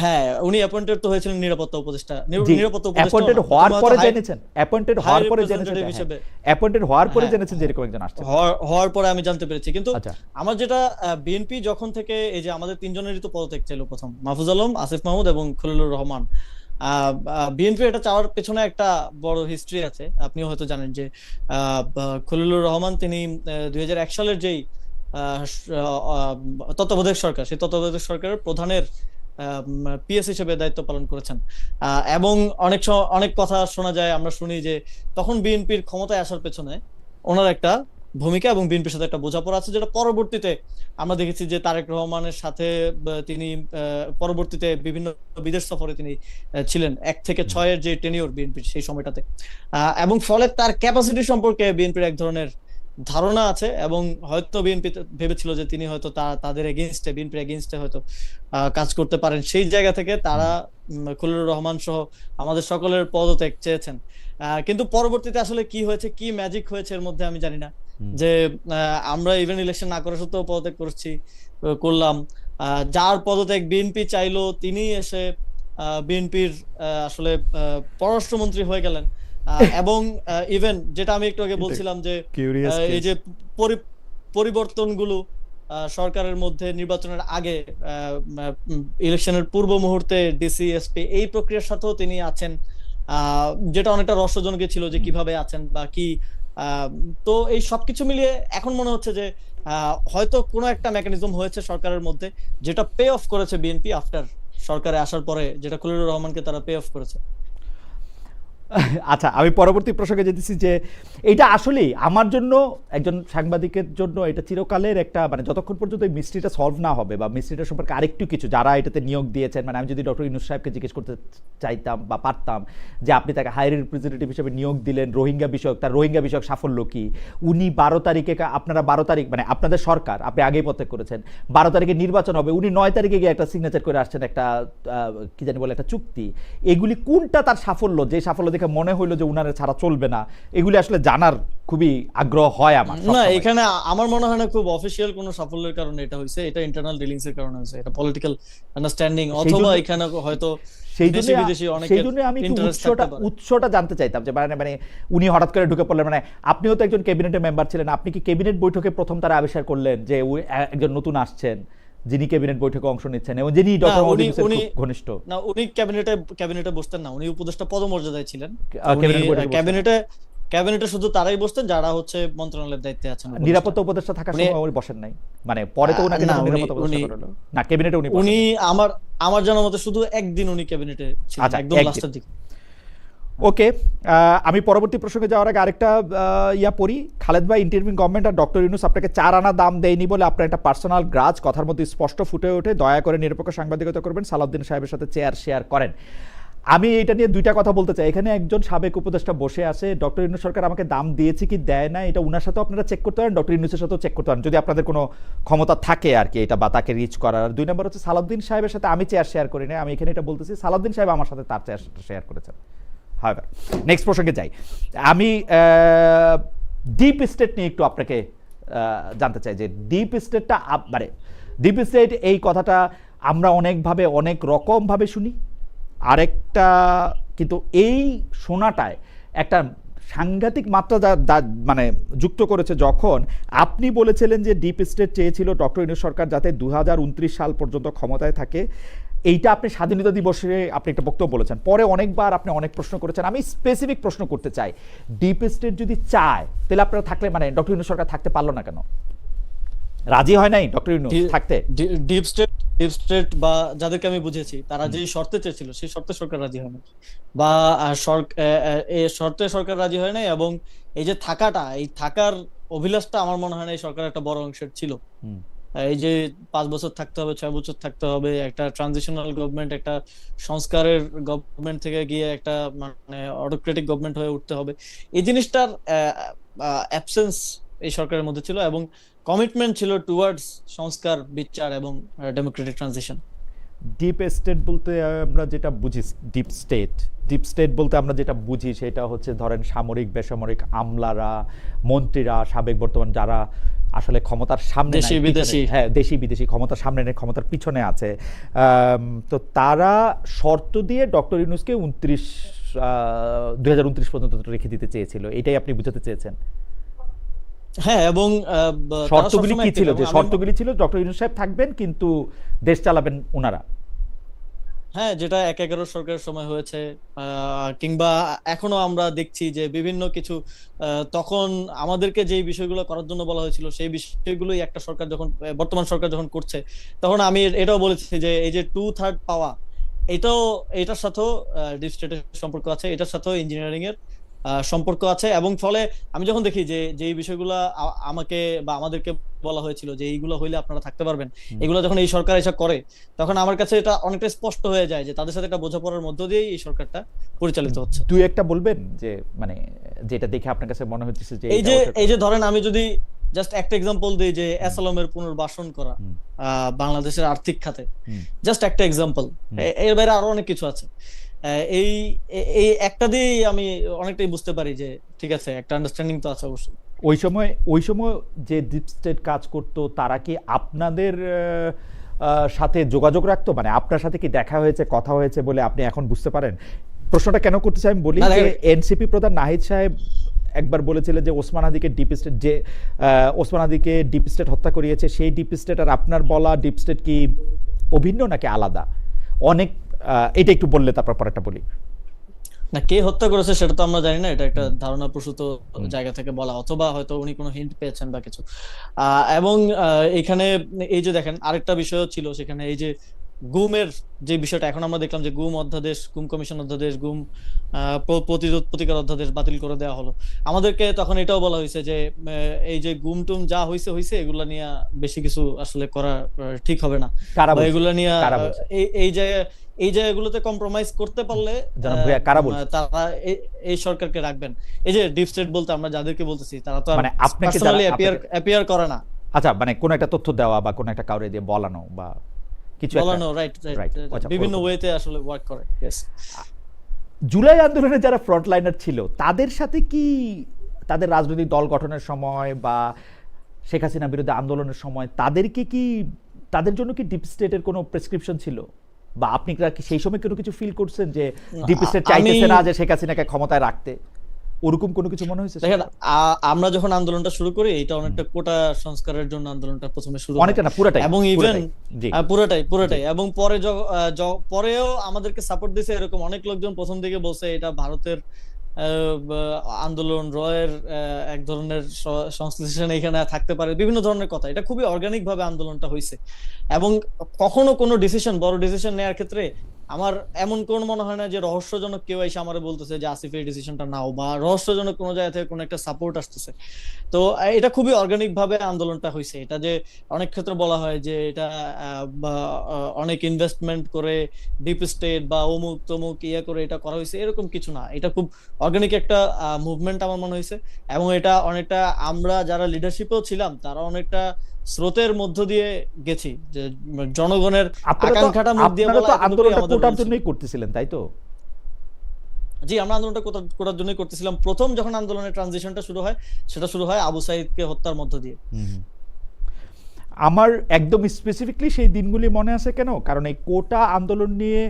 হ্যাঁ, উনি অ্যাপয়েন্টেড তো হয়েছিলেন নিরাপত্তা উপদেষ্টা, জি, নিরাপত্তা উপদেষ্টা অ্যাপয়েন্টেড না, হওয়ার প্রথমে পরে হয়তো জেনেছেন, অ্যাপয়েন্টেড হাই হওয়ার পরে জেনেছেন, রিপ্রেজেন্টেটিভ হ্যাঁ হিসেবে। অ্যাপয়েন্টেড হওয়ার পরে হ্যাঁ, জেনেছেন যে এরকম একজন আসছেন। হওয়ার পরে আমি জানতে পেরেছি, কিন্তু আচ্ছা আমার যেটা বিএনপি যখন থেকে এই যে আমাদের তিনজনেরই তো পদত্যাগ চাইলো, প্রথম মাহফুজ আলম, আসিফ মাহমুদ এবং খলিলুর রহমান। বিএনপি এটা চাওয়ার পেছনে একটা বড় হিস্ট্রি আছে, আপনিও হয়তো জানেন যে খলিলুর রহমান তিনি 2001 সালের যেই তত্ত্বাবধায়ক সরকার, সেই তত্ত্বাবধায়ক সরকারের প্রধানের পিএস হিসেবে দায়িত্ব পালন করেছেন। এবং অনেক কথা শোনা যায়, আমরা শুনি যে তখন বিএনপির ক্ষমতায় আসার পেছনে ওনার একটা ভূমিকা এবং বিএনপির সাথে একটা বোঝাপড়া আছে, যেটা পরবর্তীতে আমরা দেখেছি যে তারেক রহমানের সাথে তিনি পরবর্তীতে বিভিন্ন বিদেশ সফরে তিনি ছিলেন 1 থেকে 6 এর যে টেনিওর বিএনপির সেই সময়টাতে। এবং ফলে তার ক্যাপাসিটি সম্পর্কে বিএনপির এক ধরনের ধারণা আছে, এবং হয়তো বিএনপি ভেবেছিল যে তিনি হয়তো তাদের এগেইনস্টে, বিএনপির এগেইনস্টে হয়তো কাজ করতে পারেন। সেই জায়গা থেকে তারা খলিলুর রহমান সহ আমাদের সকলের পদত্যাগ চেয়েছেন। কিন্তু পরবর্তীতে আসলে কি হয়েছে, কি ম্যাজিক হয়েছে এর মধ্যে আমি জানি না, যে আমরা ইভেন ইলেকশন না করা সত্ত্বেও পদত্যাগ করলাম। যার পদত্যাগ বিএনপি চাইলো তিনি এসে বিএনপির আসলে পররাষ্ট্রমন্ত্রী হয়ে গেলেন। এবং ইভেন যেটা আমি একটু আগে বলছিলাম যে কিউরিয়াস এই যে পরিবর্তনগুলো সরকারের মধ্যে নির্বাচনের আগে ইলেকশনের পূর্ব মুহূর্তে ডিসি এসপি এই প্রক্রিয়ার সাথেও তিনি আছেন, যেটা অনেকটা রহস্যজনক ছিল যে কিভাবে আছেন বা কি। তো এই সবকিছু মিলিয়ে এখন মনে হচ্ছে যে হয়তো কোনো একটা মেকানিজম হয়েছে সরকারের মধ্যে, যেটা পে অফ করেছে বিএনপি আফটার সরকারে আসার পরে, যেটা খলিলুর রহমানকে তারা পে অফ করেছে। আচ্ছা আমি পরবর্তী প্রসঙ্গে যেতেছি যে এটা আসলেই আমার জন্য একজন সাংবাদিকের জন্য এটা চিরকালের একটা মানে যতক্ষণ পর্যন্ত এই মিস্ট্রিটা সলভ না হবে বা মিস্ট্রিটা সম্পর্কে আরেকটু কিছু যারা এটাতে নিয়োগ দিয়েছেন, মানে আমি যদি ডক্টর ইউনূস সাহেবকে জিজ্ঞেস করতে চাইতাম বা পারতাম যে আপনি তাকে হাই রিপ্রেজেন্টেটিভ হিসেবে নিয়োগ দিলেন, রোহিঙ্গা বিষয়ক, তার রোহিঙ্গা বিষয়ক সাফল্য কি, উনি 12 তারিখে আপনারা 12 তারিখ মানে আপনাদের সরকার আপনি আগেই পদত্যাগ করেছেন, 12 তারিখে নির্বাচন হবে, উনি 9 তারিখে গিয়ে একটা সিগনেচার করে আসছেন একটা কি জানি বলে একটা চুক্তি, এগুলি কোনটা তার সাফল্য, যে সাফল্য দেখে মনে হইলো যে উনারে ছাড়া চলবে না, এগুলি আসলে জানার খুবই আগ্রহ হয় আমার। না, এখানে আমার মনে হয় না খুব অফিশিয়াল কোনো সাফল্যের কারণে এটা হয়েছে, এটা ইন্টারনাল ডিলিংস এর কারণে হয়েছে, এটা পলিটিক্যাল আন্ডারস্ট্যান্ডিং অথবা এখানে হয়তো সেই বিদেশি জন্য অনেকের আমি একটু ইন্টারেস্ট থাকতে পারে। উৎসটা জানতে চাইতাম যে মানে মানে উনি হঠাৎ করে ঢুকে পড়লেন, মানে আপনিও তো একজন ক্যাবিনেটের মেম্বার ছিলেন, আপনি কি ক্যাবিনেট বৈঠকে প্রথম তারা আবিষ্কার করলেন যে একজন নতুন আসছেন যিনি ক্যাবিনেট বৈঠকে অংশ নিচ্ছেন এবং যিনি ডক্টর মোহাম্মদ ইউনূসের খুব ঘনিষ্ঠ? না, উনি ক্যাবিনেটে বসতেন না, উনি উপদেষ্টা পদমর্যাদায় ছিলেন। ক্যাবিনেট বৈঠকে ক্যাবিনেটে ক্যাবিনেটে শুধু তারাই বসতেন যারা হচ্ছে মন্ত্রণালয়ের দায়িত্বে আছেন। নিরাপত্তা উপদেষ্টা থাকার উনি সময় উনি বসেন নাই, মানে পরে তো ওনাকে না যখন উনি নিরাপত্তা উপদেষ্টা উনি করা হলো, না ক্যাবিনেটে উনি বসেন উনি নাই। আমার আমার জানার মতে শুধু একদিন উনি ক্যাবিনেটে ছিলেন, আচ্ছা, একদম একদিন। লাস্টের দিকে। ওকে, আমি পরবর্তী প্রসঙ্গে যাওয়ার আগে আরেকটা ইয়া পড়ি। খালেদ ভাই, ইন্টারিম গভর্নমেন্ট আর ডক্টর ইউনূস আপনাকে 4 আনা দাম দেয়নি বলে আপনার একটা পার্সোনাল গ্রাজ কথার মধ্যে স্পষ্ট ফুটে ওঠে, দয়া করে নিরপেক্ষ সাংবাদিকতা করবেন, সালাউদ্দিন সাহেবের সাথে চেয়ার শেয়ার করেন। আমি এটা নিয়ে দুইটা কথা বলতে চাই। এখানে একজন সাবেক উপদেষ্টা বসে আছে, ডক্টর ইউনূস সরকার আমাকে দাম দিয়েছে কি দেয় না এটা উনার সাথেও আপনারা চেক করতে পারেন, ডক্টর ইউনূসের সাথেও চেক করতে পারেন যদি আপনাদের কোনো ক্ষমতা থাকে আর কি এটা বা তাকে রিচ করার। আর 2 নম্বর হচ্ছে সালাউদ্দিন সাহেবের সাথে আমি চেয়ার শেয়ার করি না, আমি এখানে এটা বলতেছি সালাউদ্দিন সাহেব আমার সাথে তার চেয়ার শেয়ার করেছেন। হয়, নেক্সট প্রসঙ্গে যাই। আমি ডিপ স্টেট নিয়ে একটু আপনাকে জানতে চাই যে ডিপ স্টেটটা মানে ডিপ স্টেট এই কথাটা আমরা অনেকভাবে অনেক রকমভাবে শুনি। আরেকটা কিন্তু এই শোনাটায় একটা সাংঘাতিক মাত্রা মানে যুক্ত করেছে যখন আপনি বলেছিলেন যে ডিপ স্টেট চেয়েছিল ডক্টর ইউনূস সরকার যাতে 2029 সাল পর্যন্ত ক্ষমতায় থাকে। এইটা আপনি স্বাধীনতা দিবসে আপনি একটা বক্তব্য বলেছেন, পরে অনেকবার আপনি অনেক প্রশ্ন করেছেন। আমি স্পেসিফিক প্রশ্ন করতে চাই, ডিপ স্টেট যদি চায় তাহলে আপনারা থাকলে, মানে ডক্টর ইউনূস সরকার থাকতে পারলো না কেন? রাজি হয় নাই ডক্টর ইউনূস থাকতে? ডিপ স্টেট বা যাদেরকে আমি বুঝেছি তারা যে শর্তে চেয়েছিল সেই শর্তে সরকার রাজি হয় না, বা এই শর্তে সরকার রাজি হয় নাই। এবং এই যে এই থাকার অভিলাষটা আমার মনে হয় না এই সরকারের একটা বড় অংশের ছিল। এই যে 5 বছর থাকতে হবে, 6 বছর থাকতে হবে, একটা ট্রানজিশনাল গভর্নমেন্ট, একটা সংস্কারের গভর্নমেন্ট থেকে গিয়ে একটা মানে অটোক্রেটিক গভর্নমেন্ট হয়ে উঠতে হবে, এই জিনিসটার অ্যাবসেন্স এই সরকারের মধ্যে ছিল, এবং কমিটমেন্ট ছিল টুয়ার্ডস সংস্কার, বিচার এবং ডেমোক্রেটিক ট্রানজিশন। ডিপ স্টেট বলতে আমরা যেটা বুঝি, ডিপ স্টেট বলতে আমরা যেটা বুঝি সেটা হচ্ছে ধরেন সামরিক বেসামরিক আমলারা, মন্ত্রীরা, সাবেক বর্তমান যারা আসলে ক্ষমতার সামনে দেশি বিদেশি, হ্যাঁ দেশি বিদেশি ক্ষমতার সামনে নেই, ক্ষমতার পিছনে আছে, তো তারা শর্ত দিয়ে ডক্টর ইউনূসকে 2029 পর্যন্ত রেখে দিতে চেয়েছিল, এটাই আপনি বুঝাতে চেয়েছেন? হ্যাঁ, এবং শর্তগুলি কি ছিল? যে শর্তগুলি ছিল ডক্টর ইউনূস সাহেব থাকবেন কিন্তু দেশ চালাবেন ওনারা। হ্যাঁ, যেটা 1/11 সরকারের সময় হয়েছে, কিংবা এখনো আমরা দেখছি যে বিভিন্ন কিছু তখন আমাদেরকে যে বিষয়গুলো করার জন্য বলা হয়েছিল সেই বিষয়গুলোই একটা সরকার যখন, বর্তমান সরকার যখন করছে, তখন আমি এটাও বলেছি যে এই যে 2/3 পাওয়া, এটার সাথেও ডিপ স্টেটের সম্পর্ক আছে, এটার সাথেও ইঞ্জিনিয়ারিং এর সম্পর্ক আছে। এবং ফলে আমি যখন দেখি যে যে বিষয়গুলো আমাকে বা আমাদেরকে বলা হয়েছিল যে এইগুলো হইলে আপনারা থাকতে পারবেন, এগুলো যখন এই সরকার এসব করে, তখন আমার কাছে এটা অনেকটা স্পষ্ট হয়ে যায় যে তাদের সাথে একটা বোঝাপড়ার মধ্য দিয়েই এই সরকারটা পরিচালিত হচ্ছে। দুই একটা বলবেন যে মানে যেটা দেখে আপনার কাছে মনে হচ্ছে যে এই যে ধরেন আমি যদি জাস্ট একটা এক্সাম্পল দিই, যে অ্যাসালামের পুনর্বাসন করা বাংলাদেশের আর্থিক খাতে, জাস্ট একটা এক্সাম্পল, এর বাইরে আরো অনেক কিছু আছে। এই এই একটা দিয়েই আমি অনেকটাই বুঝতে পারি যে ঠিক আছে, একটা আন্ডারস্ট্যান্ডিং তো আছে অবশ্যই। ওই সময় যে ডিপ স্টেট কাজ করতো তারা কি আপনাদের সাথে যোগাযোগ রাখতো? মানে আপনার সাথে কি দেখা হয়েছে, কথা হয়েছে বলে আপনি এখন বুঝতে পারেন? প্রশ্নটা কেন করতে চাই আমি বলি যে এনসিপি প্রধান নাহিদ সাহেব একবার বলেছিলেন যে ওসমান হাদিকে ডিপ স্টেট হত্যা করিয়েছে, সেই ডিপ স্টেট আর আপনার বলা ডিপ স্টেট কি অভিন্ন নাকি আলাদা? অনেক এটা একটু বললে তারপর পরেরটা বলি। না, কে হত্যা করেছে সেটা তো আমরা জানি না, এটা একটা ধারণা প্রসূত জায়গা থেকে বলা, অথবা হয়তো উনি কোনো হিন্ট পেয়েছেন বা কিছু। এবং এখানে এই যে দেখেন আরেকটা বিষয় ছিল সেখানে, এই যে গুমের যে বিষয়টা, এখন আমরা দেখলাম যে গুম অধ্যাদেশ, গুম কমিশন অধ্যাদেশ, গুম প্রতিকার অধ্যাদেশ বাতিল করে দেওয়া হলো। আমাদেরকে তখন এটাও বলা হয়েছে যে এই যে গুম টুম যা হয়েছে এগুলা নিয়ে বেশি কিছু আসলে করা ঠিক হবে না, এগুলা নিয়ে এই জায়গাগুলোতে কম্প্রোমাইজ করতে পারলে তারা এই সরকারকে রাখবেন। এই যে ডিপ স্টেট বলতে আমরা যাদেরকে বলতেছি তারা তো মানে আপনাকে অ্যাপিয়ার করে না। আচ্ছা, মানে কোন একটা তথ্য দেওয়া বা কোন একটা কাউরে দিয়ে বলানো বা কিছু বলানো, রাইট, বিভিন্ন ওয়েতে আসলে ওয়ার্ক করে। জুলাই আন্দোলনে যারা ফ্রন্টলাইনার ছিল তাদের সাথে কি তাদের রাজনৈতিক দল গঠনের সময় বা শেখ হাসিনা বিরুদ্ধে আন্দোলনের সময় তাদের জন্য কি ডিপ স্টেটের কোনো প্রেসক্রিপশন ছিল, বা আপনি কি সেই সময় কোনো কিছু ফিল করছেন যে ডিপ স্টেট চাইতেছে না যে শেখ হাসিনাকে ক্ষমতায় রাখতে? ওরকম কোনো কিছু মনে হয়েছে? দেখেন, আমরা যখন আন্দোলনটা শুরু করি এটা অনেকটা কোটা সংস্কারের জন্য আন্দোলনটা প্রথমে শুরু অনেকটা না পুরোটাই, এবং ইভেন পুরোটাই এবং পরেও আমাদেরকে সাপোর্ট দিয়েছে এরকম অনেক লোকজন প্রথম দিকে বলছে এটা ভারতের আন্দোলন রয়ের এক ধরনের সংশ্লেষণ এখানে থাকতে পারে, বিভিন্ন ধরনের কথা। এটা খুবই অর্গানিক ভাবে আন্দোলনটা হয়েছে, এবং কখনো কোনো ডিসিশন, বড় ডিসিশন নেওয়ার ক্ষেত্রে আমার এমন কোন মনে হয় না যে রহস্যজনক কেউ এসে আমারে বলতেছে যে আসিফ এই ডিসিশনটা নাও, বা রহস্যজনক কোনো জায়গা থেকে কোনো একটা সাপোর্ট আসতেছে। তো এটা খুবই অর্গানিক ভাবে আন্দোলনটা হয়েছে। এটা যে অনেক ক্ষেত্রে বলা হয় যে এটা অনেক ইনভেস্টমেন্ট করে ডিপ স্টেট বা অমুক তমুক ইয়ে করে এটা করা হয়েছে, এরকম কিছু না। এটা খুব অর্গানিক একটা মুভমেন্ট আমার মনে হয়েছে, এবং এটা অনেকটা আমরা যারা লিডারশিপেও ছিলাম তারা অনেকটা স্রোতের মধ্য দিয়ে গেছি, যে জনগণের আকাঙ্ক্ষাটা মুখ দিয়ে আপনারা বলা তো এতটুকুই আন্দোলনটা আমাদের কোটার রোল ছিল। জন্যই করতেছিলেন, তাই তো? জি, আমরা আন্দোলনটা করার জন্যই করতেছিলাম। প্রথম যখন আন্দোলনের ট্রানজিশনটা শুরু হয়, সেটা শুরু হয় আবু সাইদকে হত্যার মধ্য দিয়ে। হুম। আমার একদম স্পেসিফিকলি সেই দিনগুলি মনে আছে কেন, কারণ এই কোটা আন্দোলন নিয়ে,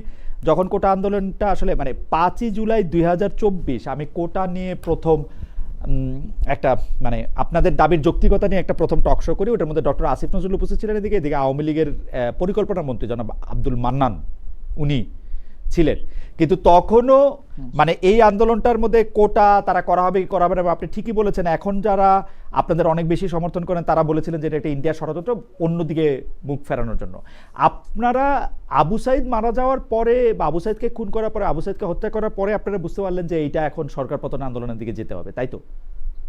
যখন কোটা আন্দোলনটা আসলে মানে 5ই জুলাই 2024 আমি কোটা নিয়ে প্রথম একটা মানে আপনাদের দাবির যৌক্তিকতা নিয়ে একটা প্রথম টক শো করি। ওটার মধ্যে ডক্টর আসিফ নজরুল উপস্থিত ছিলেন, এদিকে এদিকে আওয়ামী লীগের পরিকল্পনা মন্ত্রী জনাব আব্দুল মান্নান উনি ছিলেন। কিন্তু তখনও মানে এই আন্দোলনটার মধ্যে কোটা তারা করা হবে কি করা হবে না, আপনি ঠিকই বলেছেন। এখন যারা আপনাদের অনেক বেশি সমর্থন করেন তারা বলেছিলেন যে এটা একটা ইন্ডিয়ার ষড়যন্ত্র অন্যদিকে মুখ ফেরানোর জন্য। আপনারা আবু সাইদ মারা যাওয়ার পরে বা আবু সাইদকে খুন করার পরে, আবু সাইদকে হত্যা করার পরে আপনারা বুঝতে পারলেন যে এইটা এখন সরকার পতন আন্দোলনের দিকে যেতে হবে, তাই তো?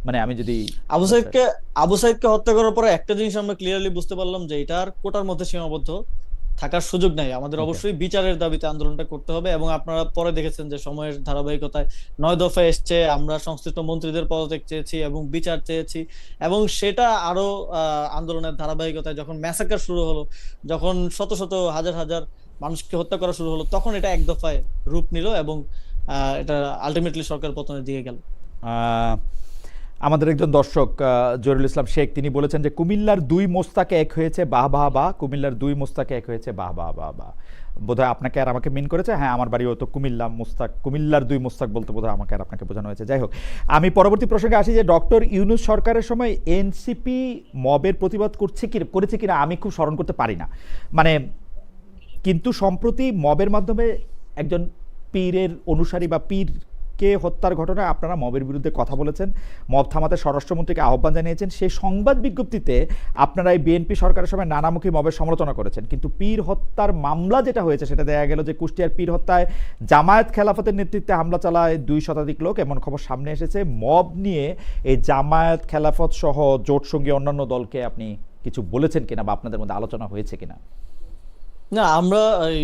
মানে আমি যদি আবু সাইদকে আবু সাইদকে হত্যা করার পরে একটা জিনিস আমরা ক্লিয়ারলি বুঝতে পারলাম যে এটার কোটার মধ্যে সীমাবদ্ধ থাকার সুযোগ নাই। আমাদের অবশ্যই বিচারের দাবিতে আন্দোলনটা করতে হবে, এবং আপনারা পরে দেখেছেন যে সময়ের ধারাবাহিকতায় 9 দফা এসছে, আমরা সংশ্লিষ্ট মন্ত্রীদের পদত্যাগ চেয়েছি এবং বিচার চেয়েছি, এবং সেটা আরো আন্দোলনের ধারাবাহিকতায় যখন ম্যাসাকার শুরু হলো, যখন শত শত হাজার হাজার মানুষকে হত্যা করা শুরু হলো, তখন এটা এক দফায় রূপ নিল, এবং এটা আলটিমেটলি সরকার পতনের দিকে গেল। আমাদের একজন দর্শক জহিরুল ইসলাম শেখ তিনি বলেছেন যে কুমিল্লার 2 মোস্তাক এক হয়েছে বাহ বাহ বাহ, কুমিল্লার 2 মোস্তাক এক হয়েছে বাহ বাহ বাহ বাহ। বোধহয় আপনাকে আর আমাকে মিন করেছে। হ্যাঁ, আমার বাড়িও তো কুমিল্লা, মোস্তাক, কুমিল্লার 2 মোস্তাক বলতে বোধহয় আমাকে আর আপনাকে বোঝানো হয়েছে। যাই হোক, আমি পরবর্তী প্রসঙ্গে আসি যে ডক্টর ইউনূস সরকারের সময় এনসিপি মবের প্রতিবাদ করেছে কিনা আমি খুব স্মরণ করতে পারি না, মানে কিন্তু সম্প্রতি মবের মাধ্যমে একজন পীরের অনুসারী বা পীরকে হত্যার ঘটনায় আপনারা মবের বিরুদ্ধে কথা বলেছেন, মব থামাতে স্বরাষ্ট্রমন্ত্রীকে আহ্বান জানিয়েছেন। সেই সংবাদ বিজ্ঞপ্তিতে আপনারা এই বিএনপি সরকারের সময় নানামুখী মবের সমালোচনা করেছেন, কিন্তু পীর হত্যার মামলা যেটা হয়েছে সেটা দেখা গেল যে কুষ্টিয়ার পীর হত্যায় জামায়াত খেলাফতের নেতৃত্বে হামলা চালায় 2 শতাধিক লোক, এমন খবর সামনে এসেছে। মব নিয়ে এই জামায়াত খেলাফত সহ জোটসঙ্গী অন্যান্য দলকে আপনি কিছু বলেছেন কিনা বা আপনাদের মধ্যে আলোচনা হয়েছে কিনা? না, আমরা এই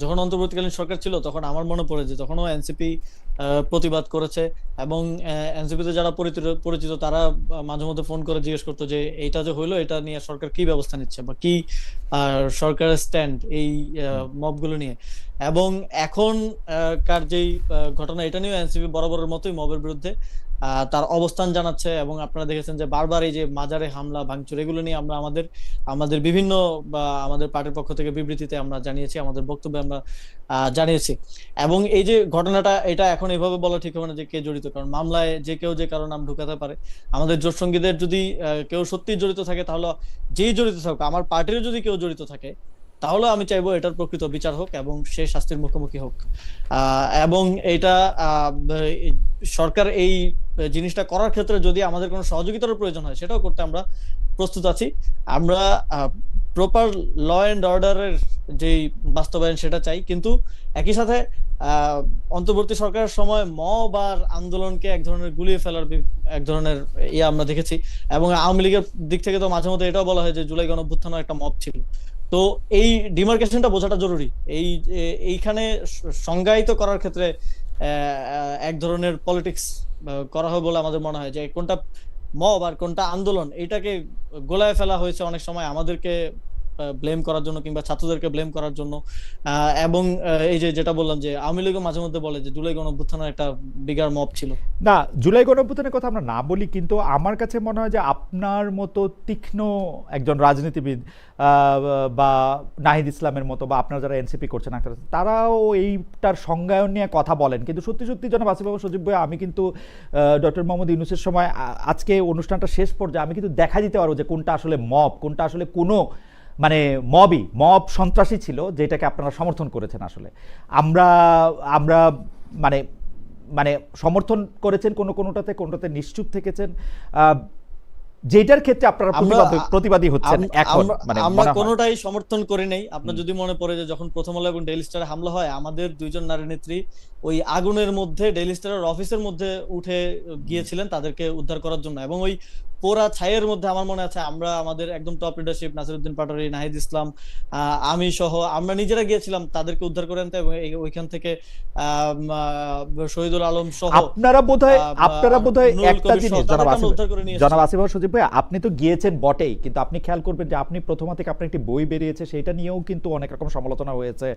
যখন অন্তর্বর্তীকালীন সরকার ছিল তখন আমার মনে পড়ে যে তখনও এনসিপি প্রতিবাদ করেছে, এবং এনসিপিতে যারা পরিচিত তারা মাঝে মধ্যে ফোন করে জিজ্ঞেস করতো যে এইটা যে হইলো এটা নিয়ে সরকার কি ব্যবস্থা নিচ্ছে, বা কি সরকারের স্ট্যান্ড এই মবগুলো নিয়ে। এবং এখন কার যেই ঘটনা, এটা নিয়ে এনসিপি বরাবরের মতোই মবের বিরুদ্ধে তার অবস্থান জানাচ্ছে, এবং আপনারা দেখেছেন যে বারবার এই যে মাজারে হামলা ভাঙচুর এগুলো নিয়ে আমরা আমাদের বিভিন্ন বা আমাদের পার্টির পক্ষ থেকে বিবৃতিতে আমরা জানিয়েছি, আমাদের বক্তব্যে আমরা জানিয়েছি। এবং এই যে ঘটনাটা, এটা এখন এভাবে বলা ঠিক হবে না যে কে জড়িত, কারণ মামলায় যে কেউ যে কারো নাম ঢুকাতে পারে। আমাদের জোট সঙ্গীদের যদি কেউ সত্যি জড়িত থাকে, তাহলে যেই জড়িত থাকুক, আমার পার্টিরও যদি কেউ জড়িত থাকে, তাহলে আমি চাইবো এটার প্রকৃত বিচার হোক এবং সে শাস্তির মুখোমুখি হোক। এবং এটা সরকার এই জিনিসটা করার ক্ষেত্রে যদি আমাদের কোনো সহযোগিতার প্রয়োজন হয়, সেটাও করতে আমরা প্রস্তুত আছি। আমরা প্রপার ল এন্ড অর্ডারের যে বাস্তবায়ন সেটা চাই, কিন্তু একই সাথে অন্তর্বর্তী সরকারের সময় মব আর আন্দোলনকে এক ধরনের গুলিয়ে ফেলার এক ধরনের ইয়ে আমরা দেখেছি। এবং আওয়ামী লীগের দিক থেকে তো মাঝে মধ্যে এটাও বলা হয় যে জুলাই গণঅভ্যুত্থানও একটা মব ছিল। তো এই ডিমার্কেশনটা বোঝাটা জরুরি। এইখানে সংজ্ঞায়িত করার ক্ষেত্রে এক ধরনের পলিটিক্স করা হয় বলে আমাদের মনে হয়, যে কোনটা মব আর কোনটা আন্দোলন এটাকে গোলায় ফেলা হয়েছে অনেক সময় আমাদেরকে ব্লেম করার জন্য কিংবা ছাত্রদেরকে ব্লেম করার জন্য। এবং এই যে যেটা বললাম যে আওয়ামী লীগও মাঝে মধ্যে বলে যে জুলাই গণঅভ্যুত্থানের একটা বিগার মব ছিল। না, জুলাই গণঅভ্যুত্থানের কথা আমরা না বলি, কিন্তু আমার কাছে মনে হয় যে আপনার মতো তীক্ষ্ণ একজন রাজনীতিবিদ বা নাহিদ ইসলামের মতো বা আপনারা যারা এনসিপি করছেন তারাও এইটার সংজ্ঞায়ন নিয়ে কথা বলেন, কিন্তু সত্যি সত্যি জনাব আসিফ বাবু, সজীব ভাই, আমি কিন্তু ডক্টর মোহাম্মদ ইউনূসের সময় আজকে অনুষ্ঠানটা শেষ পর্যায়ে আমি কিন্তু দেখা দিতে পারবো যে কোনটা আসলে মব, কোনটা আসলে কোনো মানে মব সন্ত্রাসী ছিল যেটাকে আপনারা সমর্থন করেছেন। আসলে আমরা আমরা মানে মানে সমর্থন করেছেন কোনোটাতে নিশ্চুপ থেকেছেন, যেটার ক্ষেত্রে আপনারা প্রতিবাদী হচ্ছেন এখন, মানে আমরা কোনোটাই সমর্থন করি নাই। আপনার যদি মনে পড়ে যে যখন প্রথম আলো এবং ডেইলি স্টারে হামলা হয়, আমাদের দুইজন নারী নেত্রী ওই আগুনের মধ্যে ডেইলি স্টারের অফিসের মধ্যে উঠে গিয়েছিলেন তাদেরকে উদ্ধার করার জন্য, এবং ওই পোড়া ছাইয়ের মধ্যে আমার মনে আছে আমরা আমাদের একদম টপ লিডারশিপ নাসিরউদ্দিন পাটোয়ারি, নাহিদ ইসলাম, আমি সহ আমরা নিজেরা গিয়েছিলাম তাদেরকে উদ্ধার করে আনতে, এবং ওইখান থেকে শহীদুল আলম সহ আপনারা বোধহয় একটা জিনিস জনাব আসিফ সজীব ভাই, আপনি তো গিয়েছেন বটেই, কিন্তু আপনি খেয়াল করবেন যে আপনি প্রথমা থেকে আপনার একটি বই বেরিয়েছে, সেটা নিয়েও কিন্তু অনেক রকম সমালোচনা হয়েছে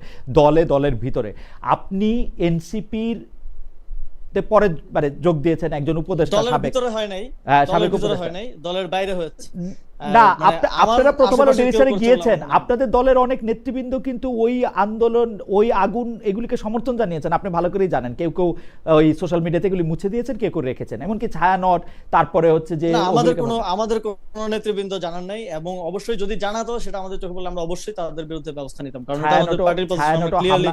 দলের ভিতরে। আপনি এনসিপির পরে মানে যোগ দিয়েছেন, একজন উপদেষ্টা দলের ভিতরে হয় নাই, দলের ভিতরে হয় নাই, দলের বাইরে হয়েছে। না, আপনারা প্রথম আলো ডেইলি স্টারে গিয়েছেন, আপনাদের দলের অনেক নেতৃবৃন্দ কিন্তু ওই আন্দোলন, ওই আগুন, এগুলিকে সমর্থন জানিয়েছেন, আপনি ভালো করেই জানেন। কেউ ওই সোশ্যাল মিডিয়াতে এগুলি মুছে দিয়েছেন, কেউ করে রেখেছেন, এমনকি ছায়ানট, তারপরে হচ্ছে যে আমাদের কোনো নেতৃবৃন্দ জানান নাই, এবং অবশ্যই যদি জানাতো সেটা আমাদের চোখে পড়লে আমরা অবশ্যই তাদের বিরুদ্ধে ব্যবস্থা নিতাম, কারণ এটা আমাদের পার্টির পজিশন ক্লিয়ারলি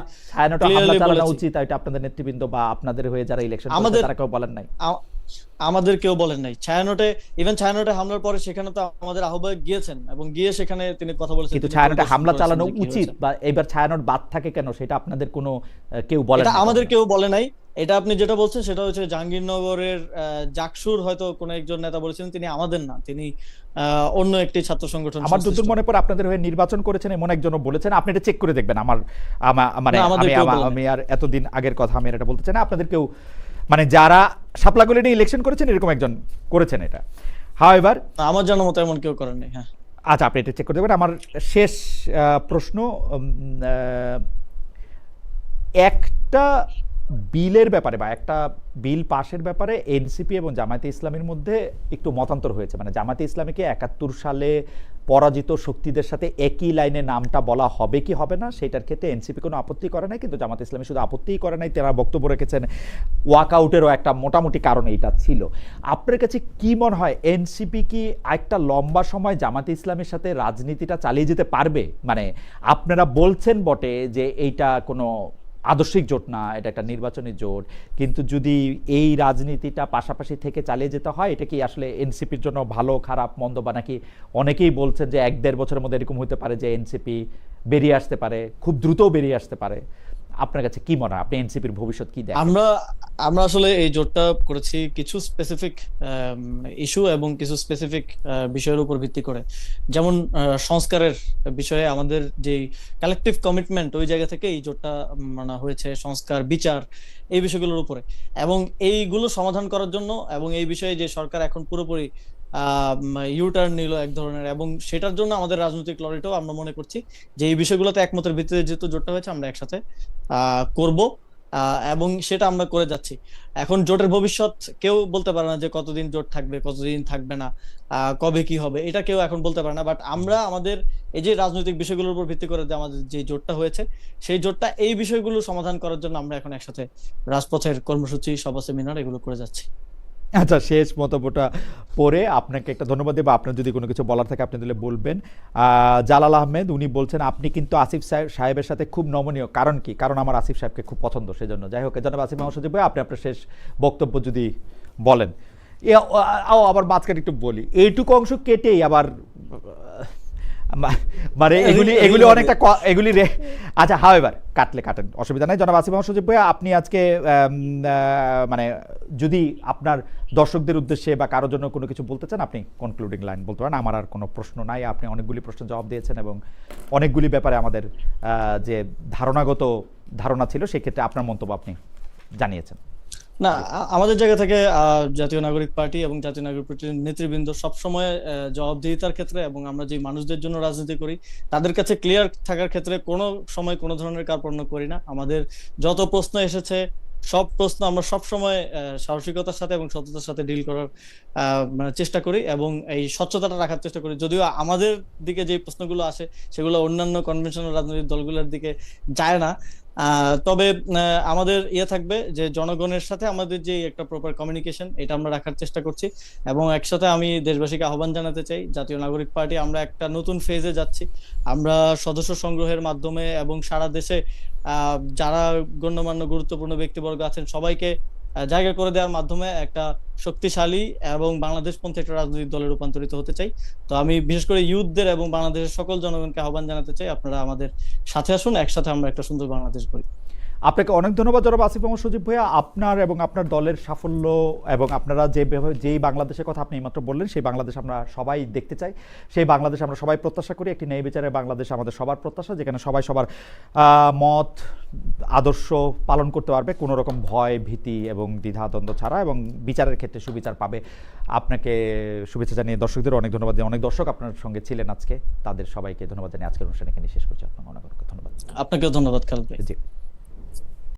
হামলা চালানো উচিত, এটা আপনাদের নেতৃবৃন্দ বা আপনাদের হয়ে যারা ইলেকশন করছে তারা কেউ বলেন নাই? আমাদের কেউ বলেন নাই। ছায়ানটে হামলার পরে সেখানে তো আমাদের আহ্বায়ক গিয়েছেন এবং গিয়ে সেখানে তিনি কথা বলেছেন, কিন্তু ছায়ানটে হামলা চালানো উচিত বা এবার ছায়ানট বাদ থাকে কেন, সেটা আপনাদের কোনো কেউ বলেন? এটা আমাদের কেউ বলে নাই। এটা আপনি যেটা বলছেন সেটা হচ্ছে জাহাঙ্গীরনগরের জাকসুর হয়তো কোন একজন নেতা বলেছেন, তিনি আমাদের না, তিনি অন্য একটি ছাত্র সংগঠন। আমার যতদূর মনে পড়ে আপনাদের হয়ে নির্বাচন করেছেন এমন একজনও বলেছেন, আপনি এটা চেক করে দেখবেন। মানে আমি আর এতদিন আগের কথা আমি এটা বলতে চাই না, আপনাদের কেউ মানে যারা শাপলাগুলি নিয়ে ইলেকশন করেছেন এরকম একজন করেছেন এটা। হাওয়েভার আমার জানার মতো এমন কেউ করেন নাই। হ্যাঁ, আচ্ছা, আপনি এটা চেক করে দেবেন। আমার শেষ প্রশ্ন, একটা বিলের ব্যাপারে বা একটা বিল পাশের ব্যাপারে এনসিপি এবং জামায়াতে ইসলামীর মধ্যে একটু মতান্তর হয়েছে। মানে জামায়াতে ইসলামীকে ৭১ সালে পরাজিত শক্তিদের সাথে একই লাইনে নামটা বলা হবে কি হবে না, সেটার ক্ষেত্রে এনসিপি কোনো আপত্তি করে নাই, কিন্তু জামায়াতে ইসলামী শুধু আপত্তিই করে নাই, তারা বক্তব্য রেখেছেন ওয়াকআউটেরও একটা মোটামুটি কারণ এইটা ছিল। আপনার কাছে কি মনে হয়, এনসিপি কি একটা লম্বা সময় জামায়াতে ইসলামের সাথে রাজনীতিটা চালিয়ে যেতে পারবে? মানে আপনারা বলছেন বটে যে এইটা কোনো আদর্শিক জোট না, এটা একটা নির্বাচনী জোট, কিন্তু যদি এই রাজনীতিটা পাশাপাশি থেকে চালিয়ে যেতে হয়, এটা কি আসলে এনসিপির জন্য ভালো, খারাপ, মন্দ, বা নাকি অনেকেই বলছেন যে ১-১.৫ বছরের মধ্যে এরকম হতে পারে যে এনসিপি বেরিয়ে আসতে পারে, খুব দ্রুতও বেরিয়ে আসতে পারে? আপনার কাছে কি মনে হয়, আপনি এনসিপির ভবিষ্যৎ কি দেখেন? আমরা আসলে এই জোটটা করেছি কিছু স্পেসিফিক ইস্যু এবং কিছু স্পেসিফিক বিষয়ের উপর ভিত্তি করে, যেমন সংস্কারের বিষয়ে আমাদের যে কালেকটিভ কমিটমেন্ট, ওই জায়গা থেকে এই জোটটা মানা হয়েছে, সংস্কার, বিচার, এই বিষয়গুলোর উপরে, এবং এইগুলো সমাধান করার জন্য, এবং এই বিষয়ে যে সরকার এখন পুরোপুরি ইউটার্ন নিল এক ধরনের, এবং সেটার জন্য আমাদের রাজনৈতিক লড়াইটাও আমরা মনে করছি যে এই বিষয়গুলোতে একমতের ভিত্তিতে যেহেতু জোটটা হয়েছে, আমরা একসাথে করব, এবং সেটা আমরা করে যাচ্ছি। এখন জোটের ভবিষ্যৎ কেউ বলতে পারে না যে কতদিন জোট থাকবে, কতদিন থাকবে না, কবে কি হবে, এটা কেউ এখন বলতে পারে না। বাট আমরা আমাদের এই যে রাজনৈতিক বিষয়গুলোর উপর ভিত্তি করে যে আমাদের যে জোটটা হয়েছে, সেই জোটটা এই বিষয়গুলো সমাধান করার জন্য আমরা এখন একসাথে রাজপথের কর্মসূচি, সভা, সেমিনার এগুলো করে যাচ্ছি। আচ্ছা, শেষ মন্তব্যটা পরে আপনাকে একটা ধন্যবাদ দেবো। আপনার যদি কোনো কিছু বলার থাকে আপনি দিলে বলবেন। জালাল আহমেদ, উনি বলছেন আপনি কিন্তু আসিফ সাহেবের সাথে খুব নমনীয়, কারণ কি? কারণ আমার আসিফ সাহেবকে খুব পছন্দ, সেজন্য। যাই হোক, জনাব আসিফ মাহমুদ সজীব ভাই, আপনি আপনার শেষ বক্তব্য যদি বলেন। আবার মাঝখানে একটু বলি, এইটুকু অংশ কেটেই আবার মানে এগুলি অনেকটা এগুলি আচ্ছা, হাওয়েভার কাটেন, অসুবিধা নাই। জনাব আসিফ মাহমুদ সজীব ভাই, আপনি আজকে মানে যদি আপনার দর্শকদের উদ্দেশ্যে বা কারোর জন্য কোনো কিছু বলতে চান, আপনি কনক্লুডিং লাইন বলতে পারেন। আমার আর কোনো প্রশ্ন নাই, আপনি অনেকগুলি প্রশ্নের জবাব দিয়েছেন এবং অনেকগুলি ব্যাপারে আমাদের যে ধারণাগত ধারণা ছিল সেক্ষেত্রে আপনার মন্তব্য আপনি জানিয়েছেন। না, আমাদের জায়গা থেকে জাতীয় নাগরিক পার্টি এবং জাতীয় নাগরিক পার্টির নেতৃবৃন্দ সবসময় জবাবদিহিতার ক্ষেত্রে, এবং আমরা যে মানুষদের জন্য রাজনীতি করি তাদের কাছে ক্লিয়ার থাকার ক্ষেত্রে কোনো সময় কোনো ধরনের কার্পণ্য করি না। আমাদের যত প্রশ্ন এসেছে সব প্রশ্ন আমরা সব সময় সাহসিকতার সাথে এবং সততার সাথে ডিল করার চেষ্টা করি, এবং এই স্বচ্ছতাটা রাখার চেষ্টা করি। যদিও আমাদের দিকে যে প্রশ্নগুলো আসে সেগুলো অন্যান্য কনভেনশনাল রাজনৈতিক দলগুলোর দিকে যায় না, তবে আমাদের থাকবে যে জনগণের সাথে আমাদের যে একটা প্রপার কমিউনিকেশন, এটা আমরা রাখার চেষ্টা করছি। এবং একসাথে আমি দেশবাসীকে আহ্বান জানাতে চাই, জাতীয় নাগরিক পার্টি আমরা একটা নতুন ফেজে যাচ্ছি। আমরা সদস্য সংগ্রহের মাধ্যমে এবং সারা দেশে যারা গণ্যমান্য গুরুত্বপূর্ণ ব্যক্তিবর্গ আছেন সবাইকে জায়গা করে দেওয়ার মাধ্যমে একটা শক্তিশালী এবং বাংলাদেশপন্থী একটা রাজনৈতিক দলে রূপান্তরিত হতে চাই। তো আমি বিশেষ করে ইউথদের এবং বাংলাদেশের সকল জনগণকে আহ্বান জানাতে চাই, আপনারা আমাদের সাথে আসুন, একসাথে আমরা একটা সুন্দর বাংলাদেশ গড়ি। আপনাকে অনেক ধন্যবাদ জনাব আসিফ মোহাম্মদ সজীব ভাইয়া। আপনার এবং আপনার দলের সাফল্য এবং আপনারা যেই বাংলাদেশের কথা আপনি এইমাত্র বললেন, সেই বাংলাদেশ আমরা সবাই দেখতে চাই। সেই বাংলাদেশ আমরা সবাই প্রত্যাশা করি। একটি ন্যায় বিচারের বাংলাদেশ আমাদের সবার প্রত্যাশা, যেখানে সবাই সবার মত আদর্শ পালন করতে পারবে কোনো রকম ভয় ভীতি এবং দ্বিধাদ্বন্দ্ব ছাড়া, এবং বিচারের ক্ষেত্রে সুবিচার পাবে। আপনাকে শুভেচ্ছা জানিয়ে দর্শকদের অনেক ধন্যবাদ। অনেক দর্শক আপনার সঙ্গে ছিলেন আজকে, তাদের সবাইকে ধন্যবাদ জানিয়ে আজকের অনুষ্ঠান এখানে শেষ করছি। আপনাকে অনেক অনেক ধন্যবাদ। আপনাকেও ধন্যবাদ খালেদ ভাই। জি।